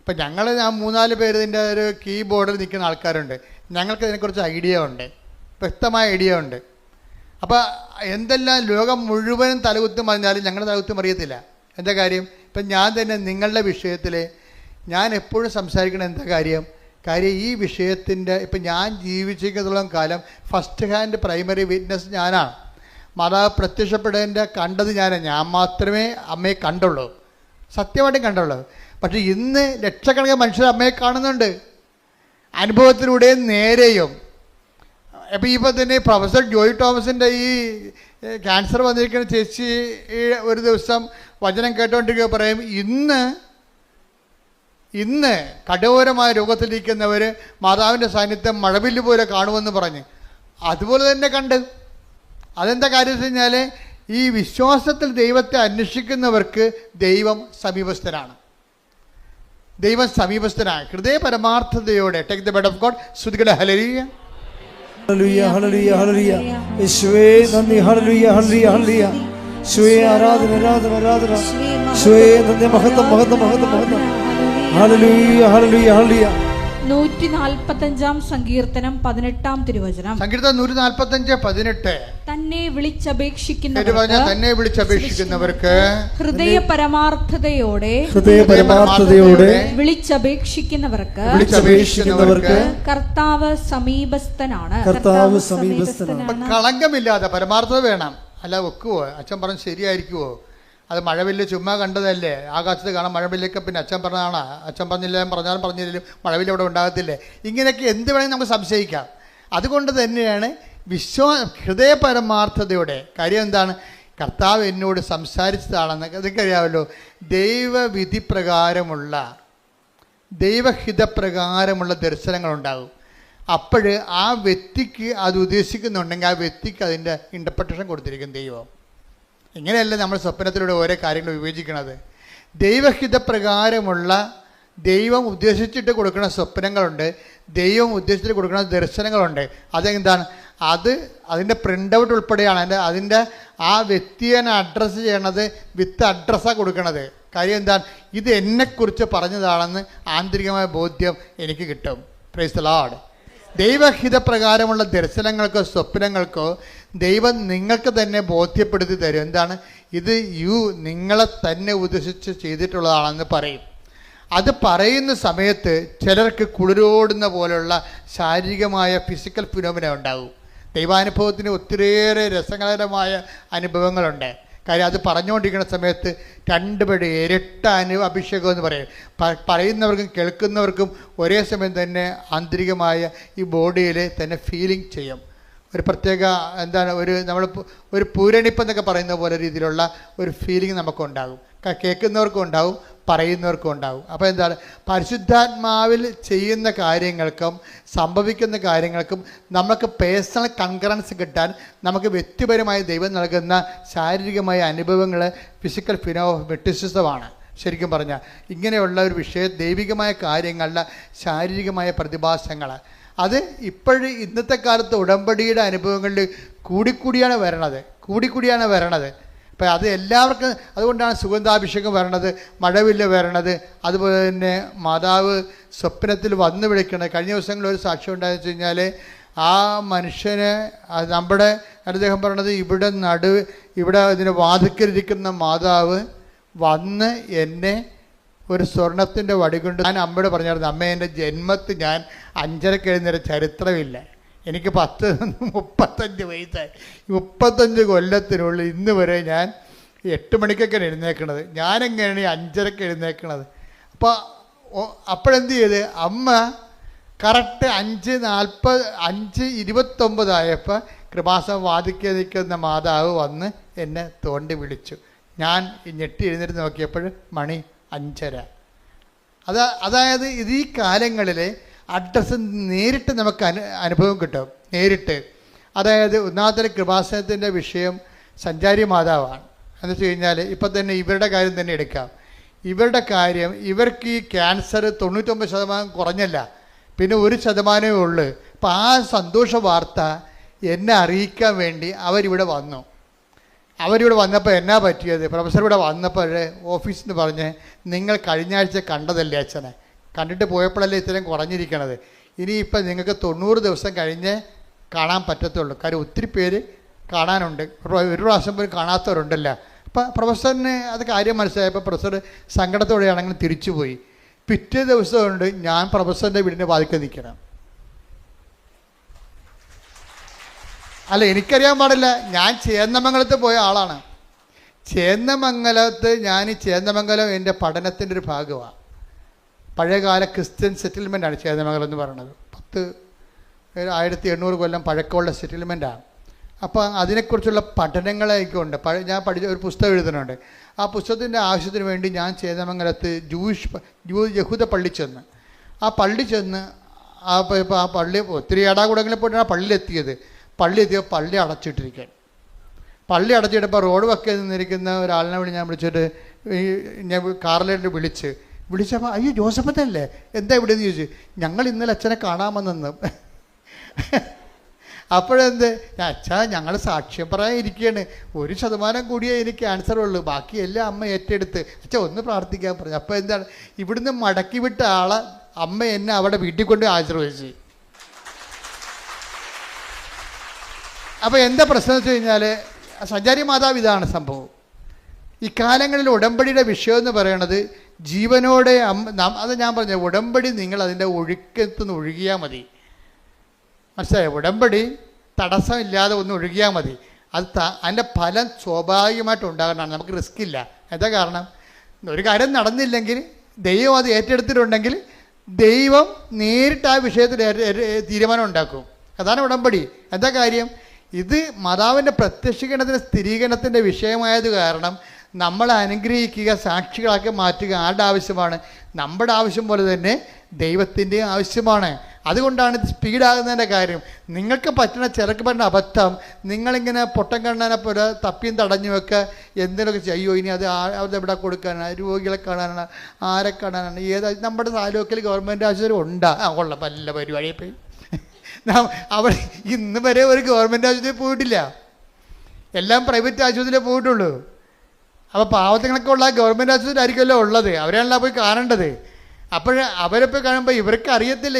A: ഇപ്പം ഞാൻ 3-4 പേര് ഇതിൻ്റെ ഒരു കീബോർഡിൽ നിൽക്കുന്ന ആൾക്കാരുണ്ട്. ഞങ്ങൾക്ക് ഇതിനെക്കുറിച്ച് ഐഡിയ ഉണ്ട്, വ്യക്തമായ ഐഡിയ ഉണ്ട്. അപ്പോൾ എന്തെല്ലാം ലോകം മുഴുവനും തലകുത്തും പറഞ്ഞാലും ഞങ്ങളുടെ തലകുത്തും അറിയത്തില്ല. എന്താ കാര്യം? ഇപ്പം ഞാൻ തന്നെ നിങ്ങളുടെ വിഷയത്തിൽ ഞാൻ എപ്പോഴും സംസാരിക്കണം. എന്താ കാര്യം? ഈ വിഷയത്തിൻ്റെ ഇപ്പം ഞാൻ ജീവിച്ചിരിക്കുന്നതോളം കാലം ഫസ്റ്റ് ഹാൻഡ് പ്രൈമറി വിറ്റ്നസ് ഞാനാണ്. മാതാവ് പ്രത്യക്ഷപ്പെടേണ്ട കണ്ടത് ഞാനാണ്. ഞാൻ മാത്രമേ അമ്മയെ കണ്ടുള്ളൂ, സത്യമായിട്ടും കണ്ടുള്ളൂ. പക്ഷേ ഇന്ന് ലക്ഷക്കണക്കിന് മനുഷ്യർ അമ്മയെ കാണുന്നുണ്ട്, അനുഭവത്തിലൂടെയും നേരെയും. അപ്പോൾ ഇപ്പോൾ തന്നെ പ്രൊഫസർ ജോയ് തോമസിൻ്റെ ഈ ക്യാൻസർ വന്നിരിക്കുന്ന ചേച്ചി ഒരു ദിവസം വചനം കേട്ടുകൊണ്ടിരിക്കുക പറയും, ഇന്ന് കഠോരമായ രോഗത്തിലിരിക്കുന്നവർ മാതാവിൻ്റെ സാന്നിധ്യം മഴവില്ല് പോലെ കാണുമെന്ന് പറഞ്ഞ് അതുപോലെ തന്നെ കണ്ട്. അതെന്താ കാര്യം വെച്ച് കഴിഞ്ഞാൽ ഈ വിശ്വാസത്തിൽ ദൈവത്തെ അന്വേഷിക്കുന്നവർക്ക് ദൈവം സമീപസ്ഥനാണ്. ഹൃദയ പരമാർത്ഥതയോടെ take the bed of God. സ്തുതിക്കട്ടെ. ഹല്ലേലൂയ,
C: ഹല്ലേലൂയ, ഹല്ലേലൂയ, ഹല്ലേലൂയ. യേശുവേ നന്ദി. ഹല്ലേലൂയ, ഹല്ലേലൂയ, ഹല്ലേലൂയ. യേശുവേ ആരാധന, ആരാധന, ആരാധന. യേശുവേ നന്ദി. മഹത്വം, മഹത്വം, മഹത്വം, മഹത്വം. ഹല്ലേലൂയ, ഹല്ലേലൂയ, ഹല്ലേലൂയ.
B: 145 സങ്കീർത്തനം 18 തിരുവചനം.
A: സങ്കീർത്തനം 145:18.
B: തന്നെ വിളിച്ചപേക്ഷിക്കുന്നവർക്ക്
C: ഹൃദയ
B: പരമാർത്ഥതയോടെ വിളിച്ചപേക്ഷിക്കുന്നവർക്ക് കർത്താവ് സമീപസ്ഥനാണ്.
A: കളങ്കമില്ലാതെ പരമാർത്ഥത വേണം. അല്ല വെക്കുവോ? അച്ഛൻ പറഞ്ഞ് ശരിയായിരിക്കുവോ? അത് മഴവില്ല് ചുമ്മാ കണ്ടതല്ലേ? ആകാശത്ത് കാണാം മഴവില്ലൊക്കെ. പിന്നെ അച്ഛൻ പറഞ്ഞതാണ്, അച്ഛൻ പറഞ്ഞാലും പറഞ്ഞില്ലെങ്കിലും മഴവില്ല് അവിടെ ഉണ്ടാകത്തില്ലേ? ഇങ്ങനെയൊക്കെ എന്ത് വേണമെങ്കിൽ നമുക്ക് സംശയിക്കാം. അതുകൊണ്ട് തന്നെയാണ് ഹൃദയ പരമാർത്ഥതയോടെ. കാര്യം എന്താണ്? കർത്താവ് എന്നോട് സംസാരിച്ചതാണെന്ന് അതൊക്കെ ദൈവവിധി പ്രകാരമുള്ള ദൈവഹിതപ്രകാരമുള്ള ദർശനങ്ങളുണ്ടാകും. അപ്പോൾ ആ വ്യക്തിക്ക് അത് ഉദ്ദേശിക്കുന്നുണ്ടെങ്കിൽ ആ വ്യക്തിക്ക് അതിൻ്റെ ഇൻ്റർപ്രിട്ടേഷൻ കൊടുത്തിരിക്കും ദൈവം. ഇങ്ങനെയല്ല നമ്മൾ സ്വപ്നത്തിലൂടെ ഓരോ കാര്യങ്ങൾ വിവേചിക്കുന്നത്. ദൈവഹിതപ്രകാരമുള്ള ദൈവം ഉദ്ദേശിച്ചിട്ട് കൊടുക്കുന്ന സ്വപ്നങ്ങളുണ്ട്, ദൈവം ഉദ്ദേശിച്ചിട്ട് കൊടുക്കുന്ന ദർശനങ്ങളുണ്ട്. അതെന്താണ്? അതിൻ്റെ പ്രിൻ്റ് ഔട്ട് ഉൾപ്പെടെയാണ് അതിൻ്റെ ആ വ്യക്തിയെ അഡ്രസ്സ് ചെയ്യണത് വിത്ത് അഡ്രസ്സാണ് കൊടുക്കണത്. കാര്യം എന്താണ്? ഇത് എന്നെക്കുറിച്ച് പറഞ്ഞതാണെന്ന് ആന്തരികമായ ബോധ്യം എനിക്ക് കിട്ടും. Praise the Lord. ദൈവഹിതപ്രകാരമുള്ള ദർശനങ്ങൾക്കോ സ്വപ്നങ്ങൾക്കോ ദൈവം നിങ്ങൾക്ക് തന്നെ ബോധ്യപ്പെടുത്തി തരും. എന്താണ്? ഇത് നിങ്ങളെ തന്നെ ഉദ്ദേശിച്ച് ചെയ്തിട്ടുള്ളതാണെന്ന് പറയും. അത് പറയുന്ന സമയത്ത് ചിലർക്ക് കുളിരോടുന്ന പോലുള്ള ശാരീരികമായ ഫിസിക്കൽ ഫിനോമിന ഉണ്ടാകും. ദൈവാനുഭവത്തിന് ഒത്തിരിയേറെ രസകരമായ അനുഭവങ്ങളുണ്ട്. കാര്യം അത് പറഞ്ഞുകൊണ്ടിരിക്കുന്ന സമയത്ത് 2 പടി ഇരട്ട അഭിഷേകം എന്ന് പറയും. പറയുന്നവർക്കും കേൾക്കുന്നവർക്കും ഒരേ സമയം തന്നെ ആന്തരികമായ ഈ ബോഡിയിൽ തന്നെ ഫീലിംഗ് ചെയ്യും. ഒരു പ്രത്യേക നമ്മൾ ഒരു പൂരണിപ്പ് എന്നൊക്കെ പറയുന്ന പോലെ രീതിയിലുള്ള ഒരു ഫീലിംഗ് നമുക്കുണ്ടാകും. കേൾക്കുന്നവർക്കും ഉണ്ടാവും, പറയുന്നവർക്കും ഉണ്ടാവും. അപ്പോൾ എന്താണ്? പരിശുദ്ധാത്മാവിൽ ചെയ്യുന്ന കാര്യങ്ങൾക്കും സംഭവിക്കുന്ന കാര്യങ്ങൾക്കും നമുക്ക് പേഴ്സണൽ കൺകറൻസ് കിട്ടാൻ നമുക്ക് വ്യക്തിപരമായി ദൈവം നൽകുന്ന ശാരീരികമായ അനുഭവങ്ങൾ ഫിസിക്കൽ ഫിനോമെറ്റിസിസമാണ്. ശരിക്കും പറഞ്ഞാൽ ഇങ്ങനെയുള്ള ഒരു വിഷയം ദൈവികമായ കാര്യങ്ങളുടെ ശാരീരികമായ പ്രതിഭാസങ്ങൾ അത് ഇന്നത്തെ കാലത്ത് ഉടമ്പടിയുടെ അനുഭവങ്ങളിൽ കൂടിക്കൂടിയാണ് വരണത്. അപ്പം അത് എല്ലാവർക്കും അതുകൊണ്ടാണ് സുഗന്ധാഭിഷേകം വരണത്, മഴവില്ല് വരണത്, അതുപോലെ തന്നെ മാതാവ് സ്വപ്നത്തിൽ വന്നു വിളിക്കണത്. കഴിഞ്ഞ ദിവസങ്ങളിൽ ഒരു സാക്ഷ്യം ഉണ്ടായെന്ന് വെച്ച് കഴിഞ്ഞാൽ ആ മനുഷ്യന് അദ്ദേഹം പറയണത് ഇവിടെ ഇതിന് വാതിക്കലിരിക്കുന്ന മാതാവ് വന്ന് എന്നെ ഒരു സ്വർണത്തിൻ്റെ വടി കൊണ്ട് ഞാൻ അമ്മയോട് പറഞ്ഞായിരുന്നു, അമ്മ എൻ്റെ ജന്മത്തിൽ ഞാൻ 5:30 എഴുന്നേരം ചരിത്രമില്ല. എനിക്ക് 35 വയസ്സായി. 35 കൊല്ലത്തിനുള്ളിൽ ഇന്ന് വരെ ഞാൻ 8 മണിക്കൊക്കെയാണ് എഴുന്നേൽക്കണത്. ഞാനെങ്ങനെയാണ് 5:30 എഴുന്നേൽക്കണത്? അപ്പോഴെന്ത് ചെയ്ത് അമ്മ കറക്റ്റ് 5:29 ആയപ്പോൾ കൃപാസനം വാദിക്കാൻ നിൽക്കുന്ന മാതാവ് വന്ന് എന്നെ തോണ്ടി വിളിച്ചു. ഞാൻ ഞെട്ടി എഴുന്നേറ്റ് നോക്കിയപ്പോൾ മണി 5:30. അതായത് ഇത് ഈ കാലങ്ങളിൽ അഡ്രസ്സ് നേരിട്ട് നമുക്ക് അനുഭവം കിട്ടും. നേരിട്ട്. അതായത് ഒന്നാമത്തെ കൃപാസനത്തിൻ്റെ വിഷയം സഞ്ചാരി മാതാവാണ്. എന്ന് വെച്ച് കഴിഞ്ഞാൽ ഇപ്പം തന്നെ ഇവരുടെ കാര്യം തന്നെ എടുക്കാം. ഇവർക്ക് ഈ ക്യാൻസർ 99% കുറഞ്ഞല്ല, പിന്നെ 1% ഉള്ളു. അപ്പം ആ സന്തോഷ വാർത്ത എന്നെ അറിയിക്കാൻ വേണ്ടി അവരിവിടെ വന്നു. അവരിവിടെ വന്നപ്പോൾ എന്നാ പറ്റിയത്? പ്രൊഫസർ ഇവിടെ വന്നപ്പോൾ ഓഫീസിൽ നിന്ന് പറഞ്ഞ്, നിങ്ങൾ കഴിഞ്ഞ ആഴ്ച കണ്ടതല്ലേ അച്ഛനെ, കണ്ടിട്ട് പോയപ്പോഴല്ലേ ഇത്രയും കുറഞ്ഞിരിക്കണത്, ഇനിയിപ്പം നിങ്ങൾക്ക് 90 ദിവസം കഴിഞ്ഞ് കാണാൻ പറ്റത്തുള്ളൂ. കാര്യം ഒത്തിരി പേര് കാണാനുണ്ട്, ഒരു പ്രാവശ്യം പോലും കാണാത്തവരുണ്ടല്ലോ. അപ്പം പ്രൊഫസറിന് അത് കാര്യം മനസ്സിലായപ്പോൾ പ്രൊഫസർ സങ്കടത്തോടെയാണെങ്കിൽ തിരിച്ചുപോയി. പിറ്റേ ദിവസമുണ്ട് ഞാൻ പ്രൊഫസറിൻ്റെ വീടിൻ്റെ വാതിൽക്കൽ നിൽക്കണം. അല്ല, എനിക്കറിയാൻ പാടില്ല, ഞാൻ ചേന്നമംഗലത്ത് പോയ ആളാണ്. ചേന്നമംഗലത്ത് ഈ ചേന്നമംഗലം എൻ്റെ പഠനത്തിൻ്റെ ഒരു ഭാഗമാണ്. പഴയകാല ക്രിസ്ത്യൻ സെറ്റിൽമെൻറ്റാണ് ചേന്നമംഗലം എന്ന് പറയുന്നത്. 1800 കൊല്ലം പഴക്കമുള്ള സെറ്റിൽമെൻറ്റാണ്. അപ്പോൾ അതിനെക്കുറിച്ചുള്ള പഠനങ്ങളൊക്കെ ഉണ്ട്. ഞാൻ പഠിച്ച ഒരു പുസ്തകം എഴുതുന്നുണ്ട്. ആ പുസ്തകത്തിൻ്റെ ആവശ്യത്തിന് വേണ്ടി ഞാൻ ചേന്നമംഗലത്ത് യഹൂദ പള്ളി ചെന്ന് ആ പള്ളി ഒത്തിരി ഏടാകൂടങ്ങളിൽ പോയിട്ടാണ് ആ പള്ളിയിലെത്തിയത്. പള്ളി അടച്ചിട്ടിരിക്കാൻ. പള്ളി അടച്ചിട്ടപ്പോൾ റോഡ് വക്കെ നിന്നിരിക്കുന്ന ഒരാളിനെ വിളി ഞാൻ വിളിച്ചിട്ട് ഞാൻ കാറിലേക്ക് വിളിച്ചപ്പോൾ അയ്യോ ജോസഫത്തല്ലേ, എന്താ ഇവിടെ എന്ന് ചോദിച്ചു. ഞങ്ങൾ ഇന്നലെ അച്ഛനെ കാണാമെന്നു. അപ്പോഴെന്ത്, അച്ഛാ ഞങ്ങൾ സാക്ഷ്യം പറയാൻ ഇരിക്കുകയാണ്, 1% കൂടിയേ എനിക്ക് ക്യാൻസർ ഉള്ളൂ, ബാക്കിയെല്ലാം അമ്മ ഏറ്റെടുത്ത്, അച്ഛാ ഒന്ന് പ്രാർത്ഥിക്കാൻ പറഞ്ഞു. അപ്പോൾ എന്താണ്, ഇവിടുന്ന് മടക്കി വിട്ട ആളെ അമ്മ എന്നെ അവിടെ വീട്ടിൽ കൊണ്ട് ആശീർവദിച്ചു. അപ്പോൾ എന്താ പ്രശ്നം വെച്ച് കഴിഞ്ഞാൽ, സഞ്ചാരി മാതാവ് ഇതാണ് സംഭവം. ഇക്കാലങ്ങളിൽ ഉടമ്പടിയുടെ വിഷയം എന്ന് പറയണത് ജീവനോടെ അത് ഞാൻ പറഞ്ഞ ഉടമ്പടി നിങ്ങൾ അതിൻ്റെ ഒഴുക്കത്തുനിന്ന് ഒഴുകിയാൽ മതി. മനസ്സിലായോ? ഉടമ്പടി തടസ്സമില്ലാതെ ഒന്ന് ഒഴുകിയാൽ മതി. അതിൻ്റെ ഫലം സ്വാഭാവികമായിട്ട് ഉണ്ടാകണമെന്നാണ്. നമുക്ക് റിസ്ക് ഇല്ല. എന്താ കാരണം, ഒരു കാര്യം നടന്നില്ലെങ്കിൽ ദൈവം അത് ഏറ്റെടുത്തിട്ടുണ്ടെങ്കിൽ ദൈവം നേരിട്ട് ആ വിഷയത്തിൽ തീരുമാനം ഉണ്ടാക്കും. അതാണ് ഉടമ്പടി. എന്താ കാര്യം, ഇത് മാതാവിൻ്റെ പ്രത്യക്ഷീകരണത്തിൻ്റെ സ്ഥിരീകരണത്തിൻ്റെ വിഷയമായത് കാരണം നമ്മളെ അനുഗ്രഹിക്കുക, സാക്ഷികളാക്കി മാറ്റുക ആരുടെ ആവശ്യമാണ്? നമ്മുടെ ആവശ്യം പോലെ തന്നെ ദൈവത്തിൻ്റെ ആവശ്യമാണ്. അതുകൊണ്ടാണ് ഇത് സ്പീഡാകുന്നതിൻ്റെ കാര്യം. നിങ്ങൾക്ക് ചിലർക്ക് പറ്റുന്ന അബദ്ധം, നിങ്ങളിങ്ങനെ പൊട്ടം കണ്ണാനെ പോലെ തപ്പിയും തടഞ്ഞുമൊക്കെ എന്തെങ്കിലുമൊക്കെ ചെയ്യോ, ഇനി അത് എവിടെ കൊടുക്കാനാണ്, രോഗികളെ കാണാനാണ്, ആരെ കാണാനാണ്, നമ്മുടെ താലൂക്കിൽ ഗവൺമെൻറ് ആശുപത്രി ഉണ്ടാ കൊള്ളാം, നല്ല പരിപാടിയെ പോയി. അവിടെ ഇന്ന് വരെ ഒരു ഗവൺമെൻറ് ആശുപത്രി പോയിട്ടില്ല, എല്ലാം പ്രൈവറ്റ് ആശുപത്രിയിലേ പോയിട്ടുള്ളൂ. അപ്പോൾ പാവത്തങ്ങളൊക്കെ ഉള്ള ഗവൺമെൻറ് ആശുപത്രി ആയിരിക്കുമല്ലോ ഉള്ളത്, അവരാണല്ലോ പോയി കാണേണ്ടത്. അപ്പോൾ അവരെപ്പോയി കാണുമ്പോൾ ഇവർക്ക് അറിയത്തില്ല,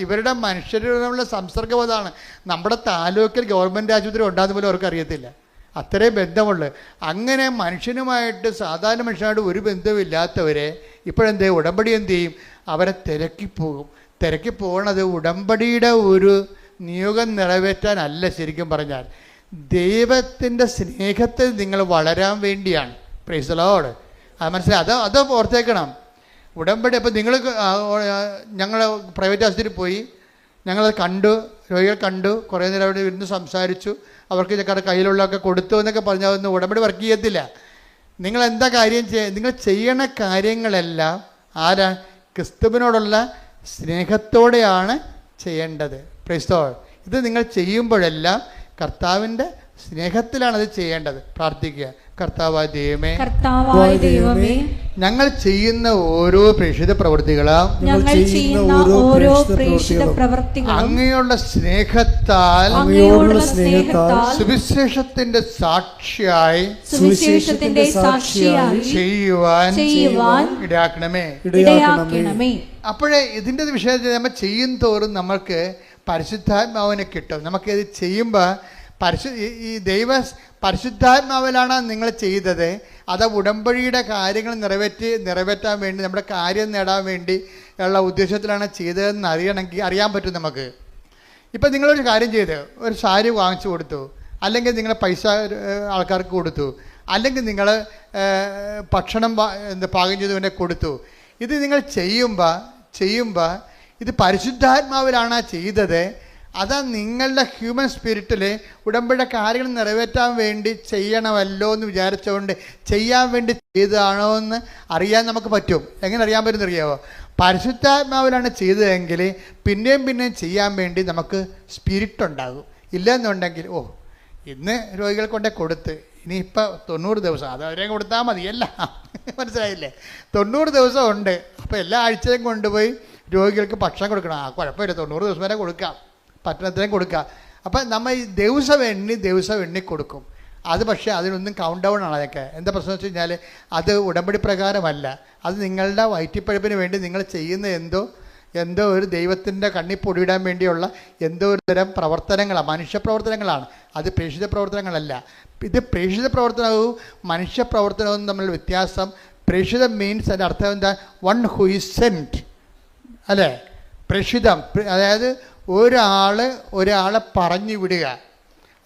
A: ഇവരുടെ മനുഷ്യരുള്ള സംസർഗം അതാണ്. നമ്മുടെ താലൂക്കിൽ ഗവൺമെൻറ് ആശുപത്രി ഉണ്ടാകുന്ന പോലും അവർക്ക് അറിയത്തില്ല, അത്രയും ബന്ധമുള്ളു. അങ്ങനെ മനുഷ്യനുമായിട്ട്, സാധാരണ മനുഷ്യനായിട്ട് ഒരു ബന്ധമില്ലാത്തവരെ ഇപ്പോഴെന്ത് ഉടമ്പടി എന്ത് ചെയ്യും, അവരെ തിരക്കിപ്പോകും. തിരക്കിപ്പോകണത് ഉടമ്പടിയുടെ ഒരു നിയോഗം നിറവേറ്റാനല്ല, ശരിക്കും പറഞ്ഞാൽ ദൈവത്തിൻ്റെ സ്നേഹത്തിൽ നിങ്ങൾ വളരാൻ വേണ്ടിയാണ്. Price the Lord. അത് മനസ്സിലായി, അത് ഓർത്തേക്കണം. ഉടമ്പടി അപ്പോൾ നിങ്ങൾ ഞങ്ങൾ പ്രൈവറ്റ് ആശുപത്രിയിൽ പോയി, ഞങ്ങളത് കണ്ടു, രോഗികൾ കണ്ടു, കുറേ നേരം അവിടെ ഇരുന്ന് സംസാരിച്ചു, അവർക്ക് ഇതൊക്കെ കയ്യിലുള്ളതൊക്കെ കൊടുത്തു എന്നൊക്കെ പറഞ്ഞാൽ ഒന്നും ഉടമ്പടി വർക്ക് ചെയ്യത്തില്ല. നിങ്ങൾ എന്താ കാര്യം നിങ്ങൾ ചെയ്യണ കാര്യങ്ങളെല്ലാം ആരാ? ക്രിസ്തുവിനോടുള്ള സ്നേഹത്തോടെയാണ് ചെയ്യേണ്ടത്. Price the Lord. ഇത് നിങ്ങൾ ചെയ്യുമ്പോഴെല്ലാം കർത്താവിൻ്റെ സ്നേഹത്തിലാണ് അത് ചെയ്യേണ്ടത്. പ്രാർത്ഥിക്കുക. കർത്താവായ ദൈവമേ, ഞങ്ങൾ ചെയ്യുന്ന ഓരോ പ്രേക്ഷിത പ്രവൃത്തികളും അങ്ങയുള്ള സ്നേഹത്താൽ സുവിശേഷത്തിന്റെ സാക്ഷിയായി ചെയ്യുവാൻ ഇടയാക്കണമേ. അപ്പോഴേ ഇതിൻ്റെ വിഷയത്തിൽ നമ്മൾ ചെയ്യും തോറും നമ്മൾക്ക് പരിശുദ്ധാത്മാവിനെ കിട്ടും. നമുക്കിത് ചെയ്യുമ്പോൾ ഈ പരിശുദ്ധാത്മാവിലാണ് നിങ്ങൾ ചെയ്തത്, അത് ഉടമ്പടിയുടെ കാര്യങ്ങൾ നിറവേറ്റാൻ വേണ്ടി, നമ്മുടെ കാര്യം നേടാൻ വേണ്ടി ഉള്ള ഉദ്ദേശത്തിലാണ് ചെയ്തതെന്ന് അറിയാൻ പറ്റും നമുക്ക്. ഇപ്പം നിങ്ങളൊരു കാര്യം ചെയ്ത് ഒരു സാരി വാങ്ങിച്ചു കൊടുത്തു, അല്ലെങ്കിൽ നിങ്ങൾ പൈസ ആൾക്കാർക്ക് കൊടുത്തു, അല്ലെങ്കിൽ നിങ്ങൾ ഭക്ഷണം പാകം ചെയ്തവനെ കൊടുത്തു. ഇത് നിങ്ങൾ ചെയ്യുമ്പോൾ ഇത് പരിശുദ്ധാത്മാവിലാണ് ചെയ്തത്. അതാ നിങ്ങളുടെ ഹ്യൂമൻ സ്പിരിറ്റിൽ ഉടമ്പടിയുടെ കാര്യങ്ങൾ നിറവേറ്റാൻ വേണ്ടി ചെയ്യണമല്ലോ എന്ന് വിചാരിച്ചുകൊണ്ട് ചെയ്യാൻ വേണ്ടി ചെയ്തതാണോ എന്ന് അറിയാൻ നമുക്ക് പറ്റും. എങ്ങനെ അറിയാൻ പറ്റുമെന്ന് അറിയാമോ? പരിശുദ്ധാത്മാവിലാണ് ചെയ്തതെങ്കിൽ പിന്നെയും ചെയ്യാൻ വേണ്ടി നമുക്ക് സ്പിരിറ്റ് ഉണ്ടാകും. ഇല്ലെന്നുണ്ടെങ്കിൽ ഇന്ന് രോഗികൾ കൊണ്ടേ കൊടുത്ത് ഇനിയിപ്പോൾ 90 ദിവസം അത് അവരെ കൊടുത്താൽ മതിയല്ല. മനസ്സിലായില്ലേ? 90 ദിവസം ഉണ്ട്. അപ്പോൾ എല്ലാ ആഴ്ചയും കൊണ്ടുപോയി രോഗികൾക്ക് ഭക്ഷണം കൊടുക്കണം. കുഴപ്പമില്ല, 90 ദിവസം വരെ കൊടുക്കാം, പട്ടണത്തിനും കൊടുക്കാം. അപ്പം നമ്മൾ ഈ ദിവസം എണ്ണി കൊടുക്കും. അത് പക്ഷേ അതിനൊന്നും കൗണ്ട് ഡൗൺ ആണ്. അതൊക്കെ എന്താ പ്രശ്നം വെച്ച് കഴിഞ്ഞാൽ അത് ഉടമ്പടി പ്രകാരമല്ല. അത് നിങ്ങളുടെ വയറ്റിപ്പഴുപ്പിന് വേണ്ടി നിങ്ങൾ ചെയ്യുന്ന എന്തോ ഒരു ദൈവത്തിൻ്റെ കണ്ണിൽ പൊടിയിടാൻ വേണ്ടിയുള്ള എന്തോ ഒരു തരം പ്രവർത്തനങ്ങളാണ്, മനുഷ്യപ്രവർത്തനങ്ങളാണ്. അത് പ്രേക്ഷിത പ്രവർത്തനങ്ങളല്ല. ഇത് പ്രേക്ഷിത പ്രവർത്തനവും മനുഷ്യപ്രവർത്തനവും തമ്മിൽ വ്യത്യാസം. പ്രേക്ഷിതം മീൻസ് അതിൻ്റെ അർത്ഥം എന്താ? വൺ ഹു ഈസ് സെൻറ്റ്, അല്ലേ? പ്രേക്ഷിതം അതായത് ഒരാളെ പറഞ്ഞു വിടുക.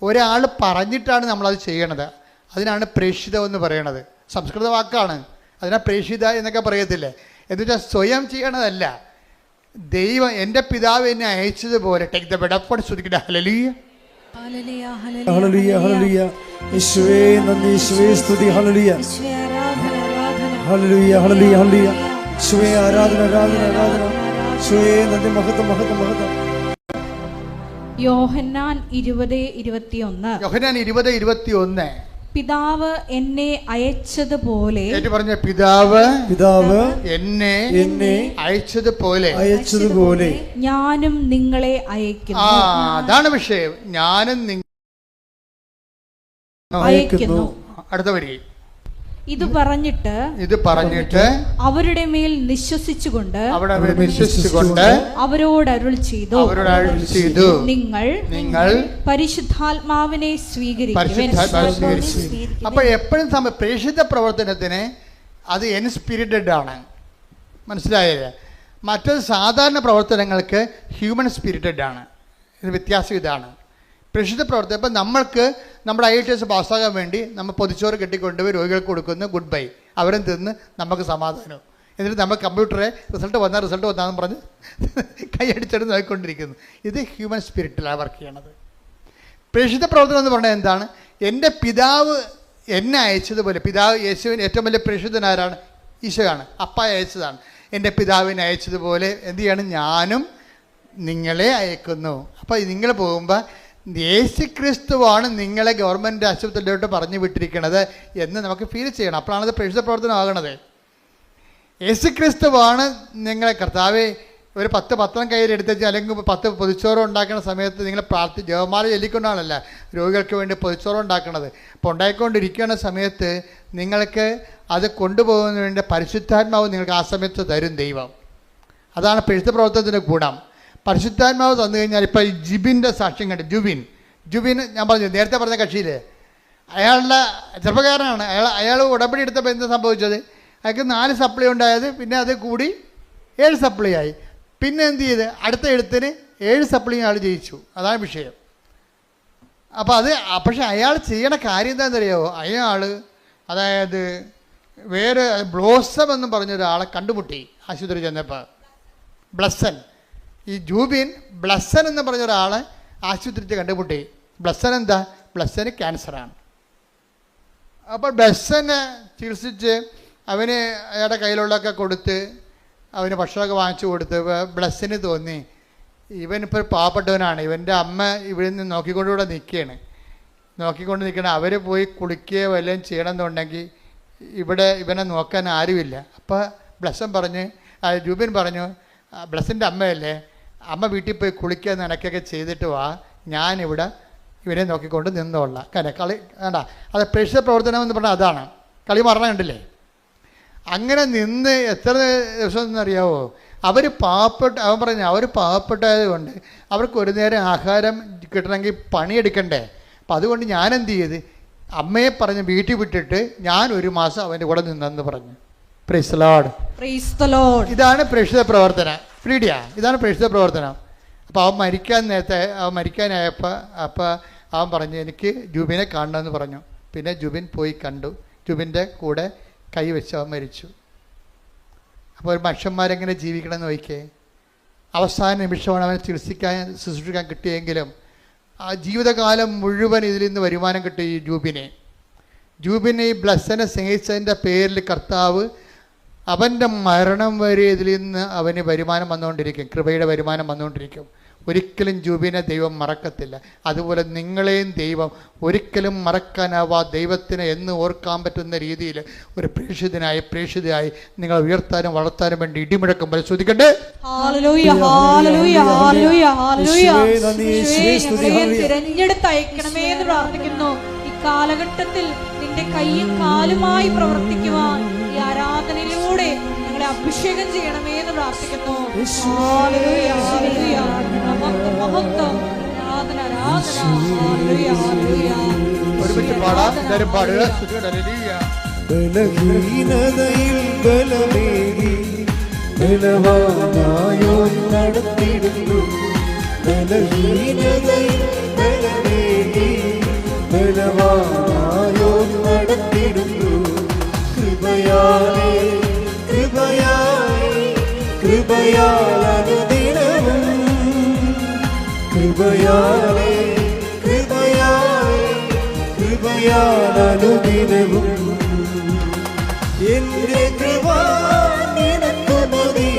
A: ഒരാൾ പറഞ്ഞിട്ടാണ് നമ്മളത് ചെയ്യണത്. അതിനാണ് പ്രേക്ഷിതം എന്ന് പറയണത്. സംസ്കൃത വാക്കാണ്. അതിനാ പ്രേക്ഷിത എന്നൊക്കെ പറയത്തില്ലേ. എന്നുവെച്ചാൽ സ്വയം ചെയ്യണതല്ല. ദൈവം എൻ്റെ പിതാവ് എന്നെ അയച്ചതുപോലെ ടേക്ക് ദ ബെഡപ്പോൺ സ്തുതിക്കട്ടെ. ഹല്ലേലൂയ
C: ഹല്ലേലൂയ ഹല്ലേലൂയ. യേശുവേ നന്ദി, യേശുവേ സ്തുതി. ഹല്ലേലൂയ ഹല്ലേലൂയ ഹല്ലേലൂയ ഹല്ലേലൂയ. യേശുവേ ആരാധന ആരാധന ആരാധന. യേശുവേ നന്ദി, മഹത്വം മഹത്വം മഹത്വം.
B: യോഹന്നാൻ 20:21. പിതാവ് എന്നെ അയച്ചതുപോലെ,
A: പറഞ്ഞ പിതാവ് എന്നെ അയച്ചതുപോലെ
B: ഞാനും നിങ്ങളെ അയക്കുന്നു.
A: അതാണ് വിഷയം. ഞാനും
B: അയക്കുന്നു.
A: അടുത്ത വരി.
B: ഇത് പറഞ്ഞിട്ട് അവരുടെ മേൽ വിശ്വസിച്ചുകൊണ്ട് അവരോട് അരുൾ ചെയ്തു, നിങ്ങൾ പരിശുദ്ധാത്മാവിനെ സ്വീകരിക്കുവിൻ.
A: അപ്പോൾ എപ്പോഴും പ്രേക്ഷിത പ്രവർത്തനത്തിന് അത് എൻസ്പിരിറ്റഡ് ആണ്, മനസ്സിലായില്ലേ? മറ്റൊരു സാധാരണ പ്രവർത്തനങ്ങൾക്ക് ഹ്യൂമൻ സ്പിരിറ്റഡ് ആണ്. ഇത് വ്യത്യാസം ഇതാണ്. പ്രേക്ഷിത പ്രവർത്തനം ഇപ്പം നമ്മൾക്ക് നമ്മുടെ IELTS പാസ്സാകാൻ വേണ്ടി നമ്മൾ പൊതിച്ചോറ് കെട്ടിക്കൊണ്ടുപോയി രോഗികൾക്ക് കൊടുക്കുന്ന ഗുഡ് ബൈ, അവരും തിന്ന് നമുക്ക് സമാധാനം. എന്നിട്ട് നമ്മൾ കമ്പ്യൂട്ടറെ റിസൾട്ട് വന്നാന്ന് പറഞ്ഞ് കൈയടിച്ചെടുത്ത് നോക്കിക്കൊണ്ടിരിക്കുന്നു. ഇത് ഹ്യൂമൻ സ്പിരിറ്റിലാണ് വർക്ക് ചെയ്യണത്. പ്രേക്ഷിത പ്രവർത്തനം എന്ന് പറഞ്ഞാൽ എന്താണ്? എൻ്റെ പിതാവ് എന്നെ അയച്ചതുപോലെ. പിതാവ് യേശുവിന് ഏറ്റവും വലിയ പ്രേക്ഷിതനാരാണ്? ഈശോയാണ്. അപ്പ അയച്ചതാണ്. എൻ്റെ പിതാവിനെ അയച്ചതുപോലെ എന്ത് ചെയ്യണം? ഞാനും നിങ്ങളെ അയക്കുന്നു. അപ്പോൾ നിങ്ങൾ പോകുമ്പോൾ യേശുക്രിസ്തുവാണ് നിങ്ങളെ ഗവൺമെൻറ് ആശുപത്രിയിലോട്ട് പറഞ്ഞു വിട്ടിരിക്കുന്നത് എന്ന് നമുക്ക് ഫീൽ ചെയ്യണം. അപ്പോഴാണത് പ്രേക്ഷിത പ്രവർത്തനം ആകണത്. യേശുക്രിസ്തുവാണ് നിങ്ങളെ. കർത്താവേ, ഒരു 10 പത്രം കയ്യിലെടുത്ത് അല്ലെങ്കിൽ 10 പൊതിച്ചോറ് ഉണ്ടാക്കുന്ന സമയത്ത് നിങ്ങൾ ജപമാല ചൊല്ലിക്കൊണ്ടാണല്ല രോഗികൾക്ക് വേണ്ടി പൊതിച്ചോറ് ഉണ്ടാക്കുന്നത്. അപ്പോൾ ഉണ്ടായിക്കൊണ്ടിരിക്കുന്ന സമയത്ത് നിങ്ങൾക്ക് അത് കൊണ്ടുപോകുന്നതിന് വേണ്ടി പരിശുദ്ധാത്മാവ് നിങ്ങൾക്ക് ആ സമയത്ത് തരും ദൈവം. അതാണ് പ്രേക്ഷിത പ്രവർത്തനത്തിൻ്റെ ഗുണം. പരിശുദ്ധാത്മാവ് തന്നു കഴിഞ്ഞാൽ ഇപ്പോൾ ഈ ജിബിൻ്റെ സാക്ഷ്യം കണ്ട് ജുബിൻ ഞാൻ പറഞ്ഞു, നേരത്തെ പറഞ്ഞ കക്ഷിയിൽ അയാളുടെ ചെറുപ്പക്കാരനാണ്. അയാൾ ഉടമ്പടി എടുത്തപ്പോൾ എന്താ സംഭവിച്ചത്? അയാൾക്ക് 4 സപ്ലൈ ഉണ്ടായത്, പിന്നെ അത് കൂടി 7 സപ്ലൈ ആയി. പിന്നെ എന്ത് ചെയ്ത്? അടുത്ത എഴുത്തിന് 7 സപ്ലൈ അയാൾ ജയിച്ചു. അതാണ് വിഷയം. അപ്പോൾ പക്ഷെ അയാൾ ചെയ്യണ കാര്യം എന്താണെന്നറിയാമോ? അതായത് വേറെ ബ്ലോസം എന്ന് പറഞ്ഞൊരാളെ കണ്ടുമുട്ടി ആശുപത്രി ചെന്നപ്പോൾ. ബ്ലസ്സൻ, ഈ ജൂബിൻ ബ്ലസ്സൻ എന്ന് പറഞ്ഞ ഒരാളെ ആശുപത്രിയിൽ കണ്ടുമുട്ടി. ബ്ലസ്സൻ എന്താ? ബ്ലസ്സന് ക്യാൻസറാണ്. അപ്പോൾ ബ്ലസ്സനെ ചികിത്സിച്ച് അവന് അയാളുടെ കയ്യിലുള്ളതൊക്കെ കൊടുത്ത് അവന് ഭക്ഷണമൊക്കെ വാങ്ങിച്ചു കൊടുത്ത് ബ്ലസ്സിന് തോന്നി ഇവനിപ്പോൾ പാവപ്പെട്ടവനാണ്, ഇവൻ്റെ അമ്മ ഇവിടെ നിന്ന് നോക്കിക്കൊണ്ടുകൂടെ നിൽക്കണം, അവർ പോയി കുളിക്കുകയോ വല്ലതും ചെയ്യണമെന്നുണ്ടെങ്കിൽ ഇവനെ നോക്കാൻ ആരുമില്ല. അപ്പോൾ ജൂബിൻ പറഞ്ഞു, ബ്ലസ്സിൻ്റെ അമ്മയല്ലേ, അമ്മ വീട്ടിൽ പോയി കുളിക്കുക നനക്കൊക്കെ ചെയ്തിട്ട് വാ, ഞാനിവിടെ ഇവനെ നോക്കിക്കൊണ്ട് നിന്നോളാം. കളി വേണ്ട, അത് പ്രേക്ഷിത പ്രവർത്തനം എന്ന് പറഞ്ഞാൽ അതാണ്. കളി മറന്ന കണ്ടില്ലേ? അങ്ങനെ നിന്ന് എത്ര ദിവസം എന്നറിയാവോ? അവൻ പാവപ്പെട്ടത് കൊണ്ട് അവർക്ക് ഒരു നേരം ആഹാരം കിട്ടണമെങ്കിൽ പണിയെടുക്കണ്ടേ. അപ്പം അതുകൊണ്ട് ഞാൻ എന്ത് ചെയ്ത്, അമ്മയെ പറഞ്ഞ് വീട്ടിൽ വിട്ടിട്ട് ഞാൻ 1 മാസം അവൻ്റെ കൂടെ നിന്നെന്ന് പറഞ്ഞു. Price the Lord. ഇതാണ് പ്രേക്ഷിത പ്രവർത്തനം. ഫ്രീഡിയ, ഇതാണ് പ്രേക്ഷിത പ്രവർത്തനം. അപ്പോൾ അവൻ മരിക്കാനായപ്പോൾ അവൻ പറഞ്ഞു, എനിക്ക് ജൂബിനെ കാണണമെന്ന് പറഞ്ഞു. പിന്നെ ജുബിൻ പോയി കണ്ടു. ജുബിൻ്റെ കൂടെ കൈവച്ച് അവൻ മരിച്ചു. അപ്പോൾ ഒരു മനുഷ്യന്മാരെങ്ങനെ ജീവിക്കണമെന്ന് നോക്കിയേ. അവസാന നിമിഷമാണ് അവനെ ശുശ്രൂഷിക്കാൻ കിട്ടിയെങ്കിലും ആ ജീവിതകാലം മുഴുവൻ ഇതിൽ നിന്ന് വരുമാനം കിട്ടി. ഈ ജൂബിനെ ഈ ബ്ലസ്സനെ സ്നേഹിച്ചതിൻ്റെ പേരിൽ കർത്താവ് അവൻ്റെ മരണം വരെ ഇതിൽ നിന്ന് അവന് വരുമാനം വന്നുകൊണ്ടിരിക്കും, കൃപയുടെ വരുമാനം വന്നുകൊണ്ടിരിക്കും. ഒരിക്കലും ജൂബിനെ ദൈവം മറക്കത്തില്ല. അതുപോലെ നിങ്ങളെയും ദൈവം ഒരിക്കലും മറക്കാനാവാ ദൈവത്തിന് എന്ന് ഓർക്കാൻ പറ്റുന്ന രീതിയിൽ ഒരു പ്രേക്ഷിതയായി നിങ്ങൾ ഉയർത്താനും വളർത്താനും വേണ്ടി ഇടിമുഴക്കം പരിശോധിക്കട്ടെ.
B: തിരഞ്ഞെടുത്തയക്കണമേ എന്ന് പ്രാർത്ഥിക്കുന്നു. ഈ കാലഘട്ടത്തിൽ നിന്റെ കൈയും കാലുമായി പ്രവർത്തിക്കുവാൻ ഈ ആരാധനയിലൂടെ ഞങ്ങളെ അഭിഷേകം ചെയ്യണമേ എന്ന് പ്രാർത്ഥിക്കുന്നു.
C: ബലഹീനതയിൽ ബലമേകി ബലവാനായോ നടത്തിടുന്നു. ബലഹീനതയിൽ ബലമേകി ബലവാനായോ നടത്തിടുന്നു. കൃപയാലേ കൃപയാലേ കൃപയാലനുദിനവും കൃപയാലേ കൃപയാലേ കൃപയാലനുദിനവും എന്റെ കൃപ നിനക്കു മതി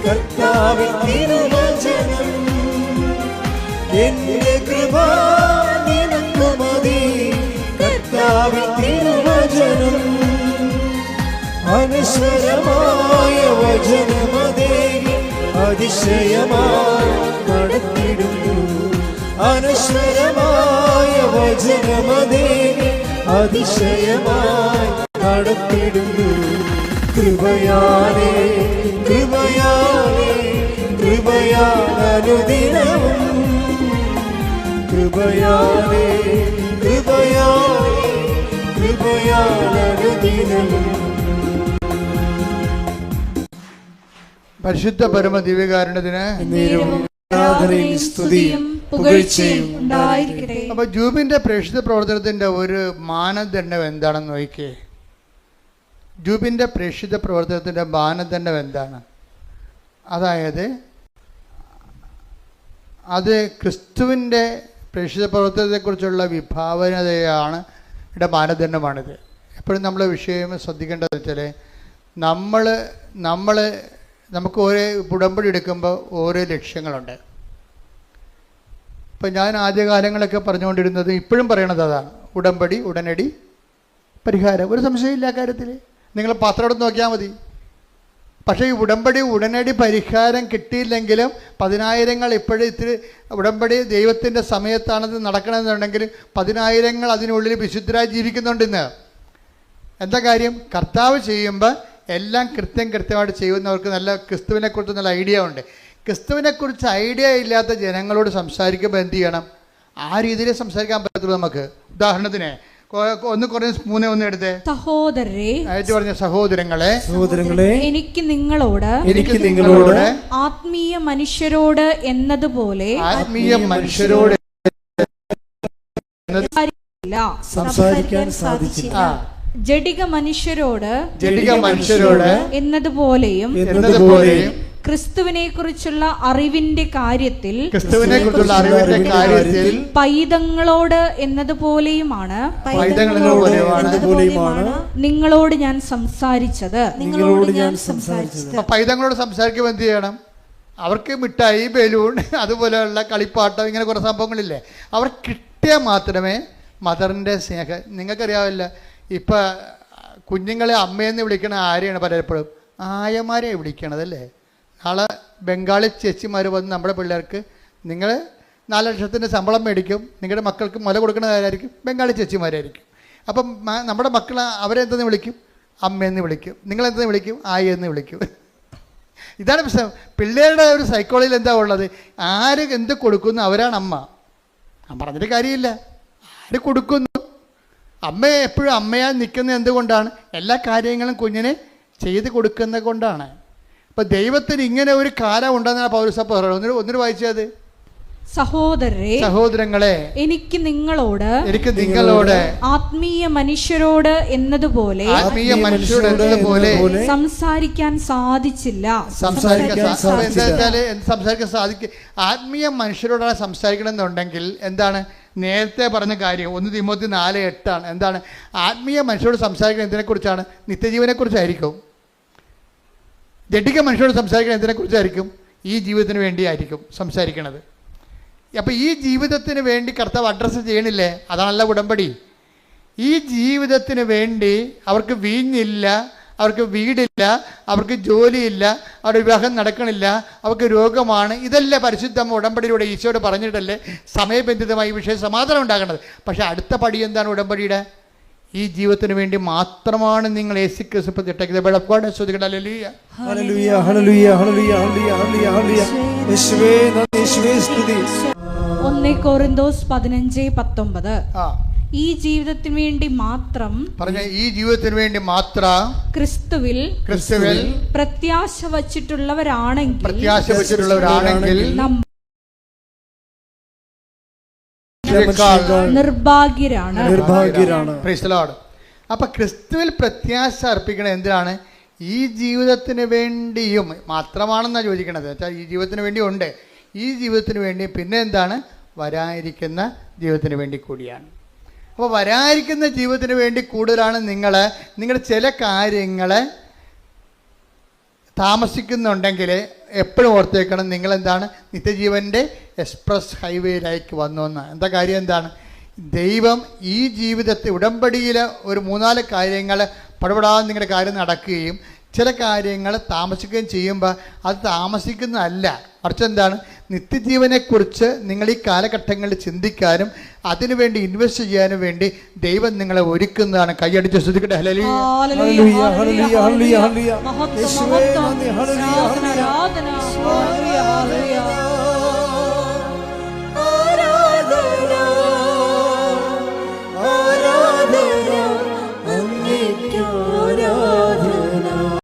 C: കർത്താവിൻ തിരുവചനം. എന്റെ കൃപ നിനക്കു മതി കർത്താവിൻ തിരുവചനം. അനശ്വരമായ വചനമതേ അതിശയമായി നടത്തിടുന്നു. അനശ്വരമായ വചനമതേ അതിശയമായി നടത്തിടുന്നു. കൃപയാലേ കൃപയാലേ കൃപയാലനുദിനവും കൃപയാലേ കൃപയാലേ കൃപയാലനുദിനവും.
A: പരിശുദ്ധ പരമ ദിവ്യകാരുണ്യത്തിന് അപ്പൊ ജൂബിന്റെ പ്രേക്ഷിത പ്രവർത്തനത്തിന്റെ ഒരു മാനദണ്ഡം എന്താണെന്ന് നോക്കിയേ. ജൂബിന്റെ പ്രേക്ഷിത പ്രവർത്തനത്തിന്റെ മാനദണ്ഡം എന്താണ്? അതായത് അത് ക്രിസ്തുവിൻ്റെ പ്രേക്ഷിത പ്രവർത്തനത്തെക്കുറിച്ചുള്ള വിഭാവനതയാണ് ഇവിടെ മാനദണ്ഡമാണിത്. എപ്പോഴും നമ്മൾ വിഷയം ശ്രദ്ധിക്കേണ്ടതെന്ന് വെച്ചാൽ നമുക്ക് ഓരോ ഉടമ്പടി എടുക്കുമ്പോൾ ഓരോ ലക്ഷ്യങ്ങളുണ്ട്. ഇപ്പം ഞാൻ ആദ്യകാലങ്ങളൊക്കെ പറഞ്ഞുകൊണ്ടിരുന്നത് ഇപ്പോഴും പറയണത് അതാണ്, ഉടമ്പടി ഉടനടി പരിഹാരം. ഒരു സംശയമില്ല കാര്യത്തിൽ, നിങ്ങൾ പത്രം എടുത്ത് നോക്കിയാൽ മതി. പക്ഷേ ഈ ഉടമ്പടി ഉടനടി പരിഹാരം കിട്ടിയില്ലെങ്കിലും 10,000 ഇപ്പോഴും ഇത്തിരി ഉടമ്പടി ദൈവത്തിൻ്റെ സമയത്താണത് നടക്കണമെന്നുണ്ടെങ്കിൽ 10,000 അതിനുള്ളിൽ വിശുദ്ധരായി ജീവിക്കുന്നുണ്ടെന്ന്. എന്താ കാര്യം? കർത്താവ് ചെയ്യുമ്പോൾ എല്ലാം കൃത്യമായിട്ട് ചെയ്യുന്നവർക്ക് നല്ല ക്രിസ്തുവിനെക്കുറിച്ച് നല്ല ഐഡിയ ഉണ്ട്. ക്രിസ്തുവിനെക്കുറിച്ച് ഐഡിയ ഇല്ലാത്ത ജനങ്ങളോട് സംസാരിക്കുമ്പോൾ എന്ത് ചെയ്യണം? ആ രീതിയിൽ സംസാരിക്കാൻ പറ്റത്തുള്ളൂ നമുക്ക്. ഉദാഹരണത്തിന് 1 Corinthians 3:1 എടുത്തേ. സഹോദരങ്ങളെ
B: എനിക്ക് നിങ്ങളോട് ആത്മീയ മനുഷ്യരോട് എന്നതുപോലെ
C: സംസാരിക്കാൻ സാധിച്ചില്ല.
B: ജഡിക മനുഷ്യരോട് എന്നതുപോലെയും ക്രിസ്തുവിനെ കുറിച്ചുള്ള അറിവിന്റെ കാര്യത്തിൽ പൈതങ്ങളോട് എന്നതുപോലെയുമാണ് നിങ്ങളോട് ഞാൻ സംസാരിച്ചത്.
A: പൈതങ്ങളോട് സംസാരിക്കുമ്പോൾ എന്ത് ചെയ്യണം? അവർക്ക് മിഠായി, ബലൂൺ, അതുപോലെയുള്ള കളിപ്പാട്ടം, ഇങ്ങനെ കുറേ സംഭവങ്ങളില്ലേ, അവർ കിട്ടിയാൽ മാത്രമേ മദറിൻ്റെ സ്നേഹം. നിങ്ങൾക്കറിയാവില്ല, ഇപ്പം കുഞ്ഞുങ്ങളെ അമ്മയെന്ന് വിളിക്കണ ആരെയാണ് പലപ്പോഴും? ആയമാരെ വിളിക്കണതല്ലേ. നാളെ ബംഗാളി ചേച്ചിമാർ വന്ന് നമ്മുടെ പിള്ളേർക്ക് നിങ്ങൾ 4 ലക്ഷത്തിൻ്റെ ശമ്പളം മേടിക്കും, നിങ്ങളുടെ മക്കൾക്ക് മുല കൊടുക്കുന്നതായിരിക്കും ബംഗാളി ചേച്ചിമാരായിരിക്കും. അപ്പം നമ്മുടെ മക്കൾ അവരെന്തെന്ന് വിളിക്കും? അമ്മയെന്ന് വിളിക്കും. നിങ്ങളെന്തെന്ന് വിളിക്കും? ആയെന്ന് വിളിക്കും. ഇതാണ് പ്രശ്നം. പിള്ളേരുടെ ഒരു സൈക്കോളജിയിൽ എന്താ ഉള്ളത്? ആര് എന്ത് കൊടുക്കുന്നു അവരാണ് അമ്മ. ഞാൻ പറഞ്ഞിട്ട് കാര്യമില്ല. ആര് കൊടുക്കുന്നു? അമ്മ എപ്പോഴും അമ്മയായി നിൽക്കുന്നത് എന്തുകൊണ്ടാണ്? എല്ലാ കാര്യങ്ങളും കുഞ്ഞിനെ ചെയ്ത് കൊടുക്കുന്നത് കൊണ്ടാണ്. അപ്പം ദൈവത്തിന് ഇങ്ങനെ ഒരു കാലം ഉണ്ടെന്നാണ് പൗരസഭ പറയുന്നത്. ഒന്നിനു വായിച്ചത്. സഹോദരങ്ങളെ എനിക്ക് നിങ്ങളോട്
B: ആത്മീയ മനുഷ്യരോട് എന്നതുപോലെ സംസാരിക്കാൻ സാധിച്ചില്ല.
A: സംസാരിക്കാൻ സാധിക്കും. ആത്മീയ മനുഷ്യരോടാണ് സംസാരിക്കണമെന്നുണ്ടെങ്കിൽ എന്താണ്? നേരത്തെ പറഞ്ഞ കാര്യം 1 തിമോത്തി 4:8 എന്താണ്? ആത്മീയ മനുഷ്യരോട് സംസാരിക്കുന്നത് എന്തിനെക്കുറിച്ചാണ്? നിത്യജീവനെക്കുറിച്ചായിരിക്കും. ജഡിക മനുഷ്യരോട് സംസാരിക്കുന്നത് എന്തിനെക്കുറിച്ചായിരിക്കും? ഈ ജീവിതത്തിന് വേണ്ടിയായിരിക്കും സംസാരിക്കണത്. അപ്പം ഈ ജീവിതത്തിന് വേണ്ടി കർത്താവ് അഡ്രസ്സ് ചെയ്യണില്ലേ? അതാണല്ല ഉടമ്പടി. ഈ ജീവിതത്തിന് വേണ്ടി അവർക്ക് വീഞ്ഞില്ല, അവർക്ക് വീടില്ല, അവർക്ക് ജോലിയില്ല, അവരുടെ വിവാഹം നടക്കണില്ല, അവർക്ക് രോഗമാണ്. ഇതല്ലേ പരിശുദ്ധ ഉടമ്പടിയിലൂടെ ഈശോയോട് പറഞ്ഞിട്ടല്ലേ സമയബന്ധിതമായി ഈ വിഷയം സമാധാനം ഉണ്ടാകേണ്ടത്. പക്ഷേ അടുത്ത പടി എന്താണ് ഉടമ്പടിയുടെ? ഈ ജീവിതത്തിന് വേണ്ടി മാത്രമാണ് നിങ്ങൾ യേശു ക്രിസ്തു പ്രതിഷ്ഠിക്കുന്നത്. വെളപ്പാട് ശ്രദ്ധിക്കട്ടെ. ഹല്ലേലൂയ,
C: ഹല്ലേലൂയ, ഹല്ലേലൂയ, ഹല്ലേലൂയ, ഹല്ലേലൂയ, ഹല്ലേലൂയ. യേശുവേ നന്ദി, യേശുവേ സ്തുതി.
B: 1 കൊരിന്തോസ് 15:19.
A: ആ,
B: ഈ ജീവിതത്തിന് വേണ്ടി മാത്രം
A: പറഞ്ഞ ഈ ജീവിതത്തിന് വേണ്ടി മാത്രം
B: ക്രിസ്തുവിൽ പ്രത്യാശ വച്ചിട്ടുള്ളവരാണെങ്കിൽ നിർഭാഗ്യരാണ്.
A: Praise the Lord. അപ്പൊ ക്രിസ്തുവിൽ പ്രത്യാശ അർപ്പിക്കണത് എന്തിനാണ്? ഈ ജീവിതത്തിന് വേണ്ടിയും മാത്രമാണെന്നാണ് ചോദിക്കണത്. വെച്ചാൽ ഈ ജീവിതത്തിന് വേണ്ടി ഉണ്ട്, ഈ ജീവിതത്തിന് വേണ്ടി, പിന്നെ എന്താണ്? വരാനിരിക്കുന്ന ജീവിതത്തിന് വേണ്ടി കൂടിയാണ്. അപ്പോൾ വരാനിരിക്കുന്ന ജീവിതത്തിന് വേണ്ടി കൂടുതലാണ് നിങ്ങളുടെ ചില കാര്യങ്ങൾ താമസിക്കുന്നുണ്ടെങ്കിൽ എപ്പോഴും ഓർത്തേക്കണം, നിങ്ങളെന്താണ്? നിത്യജീവൻ്റെ എക്സ്പ്രസ് ഹൈവേയിലേക്ക് വന്നു എന്ന്. എന്താ കാര്യം? എന്താണ്? ദൈവം ഈ ജീവിതത്തെ ഉടമ്പടിയിൽ ഒരു 3-4 കാര്യങ്ങൾ പടപെടാതെ നിങ്ങളുടെ കാര്യം നടക്കുകയും ചില കാര്യങ്ങൾ താമസിക്കുകയും ചെയ്യുമ്പോൾ അത് താമസിക്കുന്നതല്ല, മറിച്ച് എന്താണ്? നിത്യജീവനെക്കുറിച്ച് നിങ്ങൾ ഈ കാലഘട്ടങ്ങളിൽ ചിന്തിക്കാനും അതിനുവേണ്ടി ഇൻവെസ്റ്റ് ചെയ്യാനും വേണ്ടി ദൈവം നിങ്ങളെ ഒരുക്കുന്നതാണ്. കൈയടിച്ച് ശ്രദ്ധിക്കട്ടെ. ഹല്ലേലൂയ,
C: ഹല്ലേലൂയ, ഹല്ലേലൂയ, ഹല്ലേലൂയ, ഹല്ലേലൂയ.
B: യേശുവേ നന്ദി, ഹല്ലേലൂയ, ഹല്ലേലൂയ, ഹല്ലേലൂയ.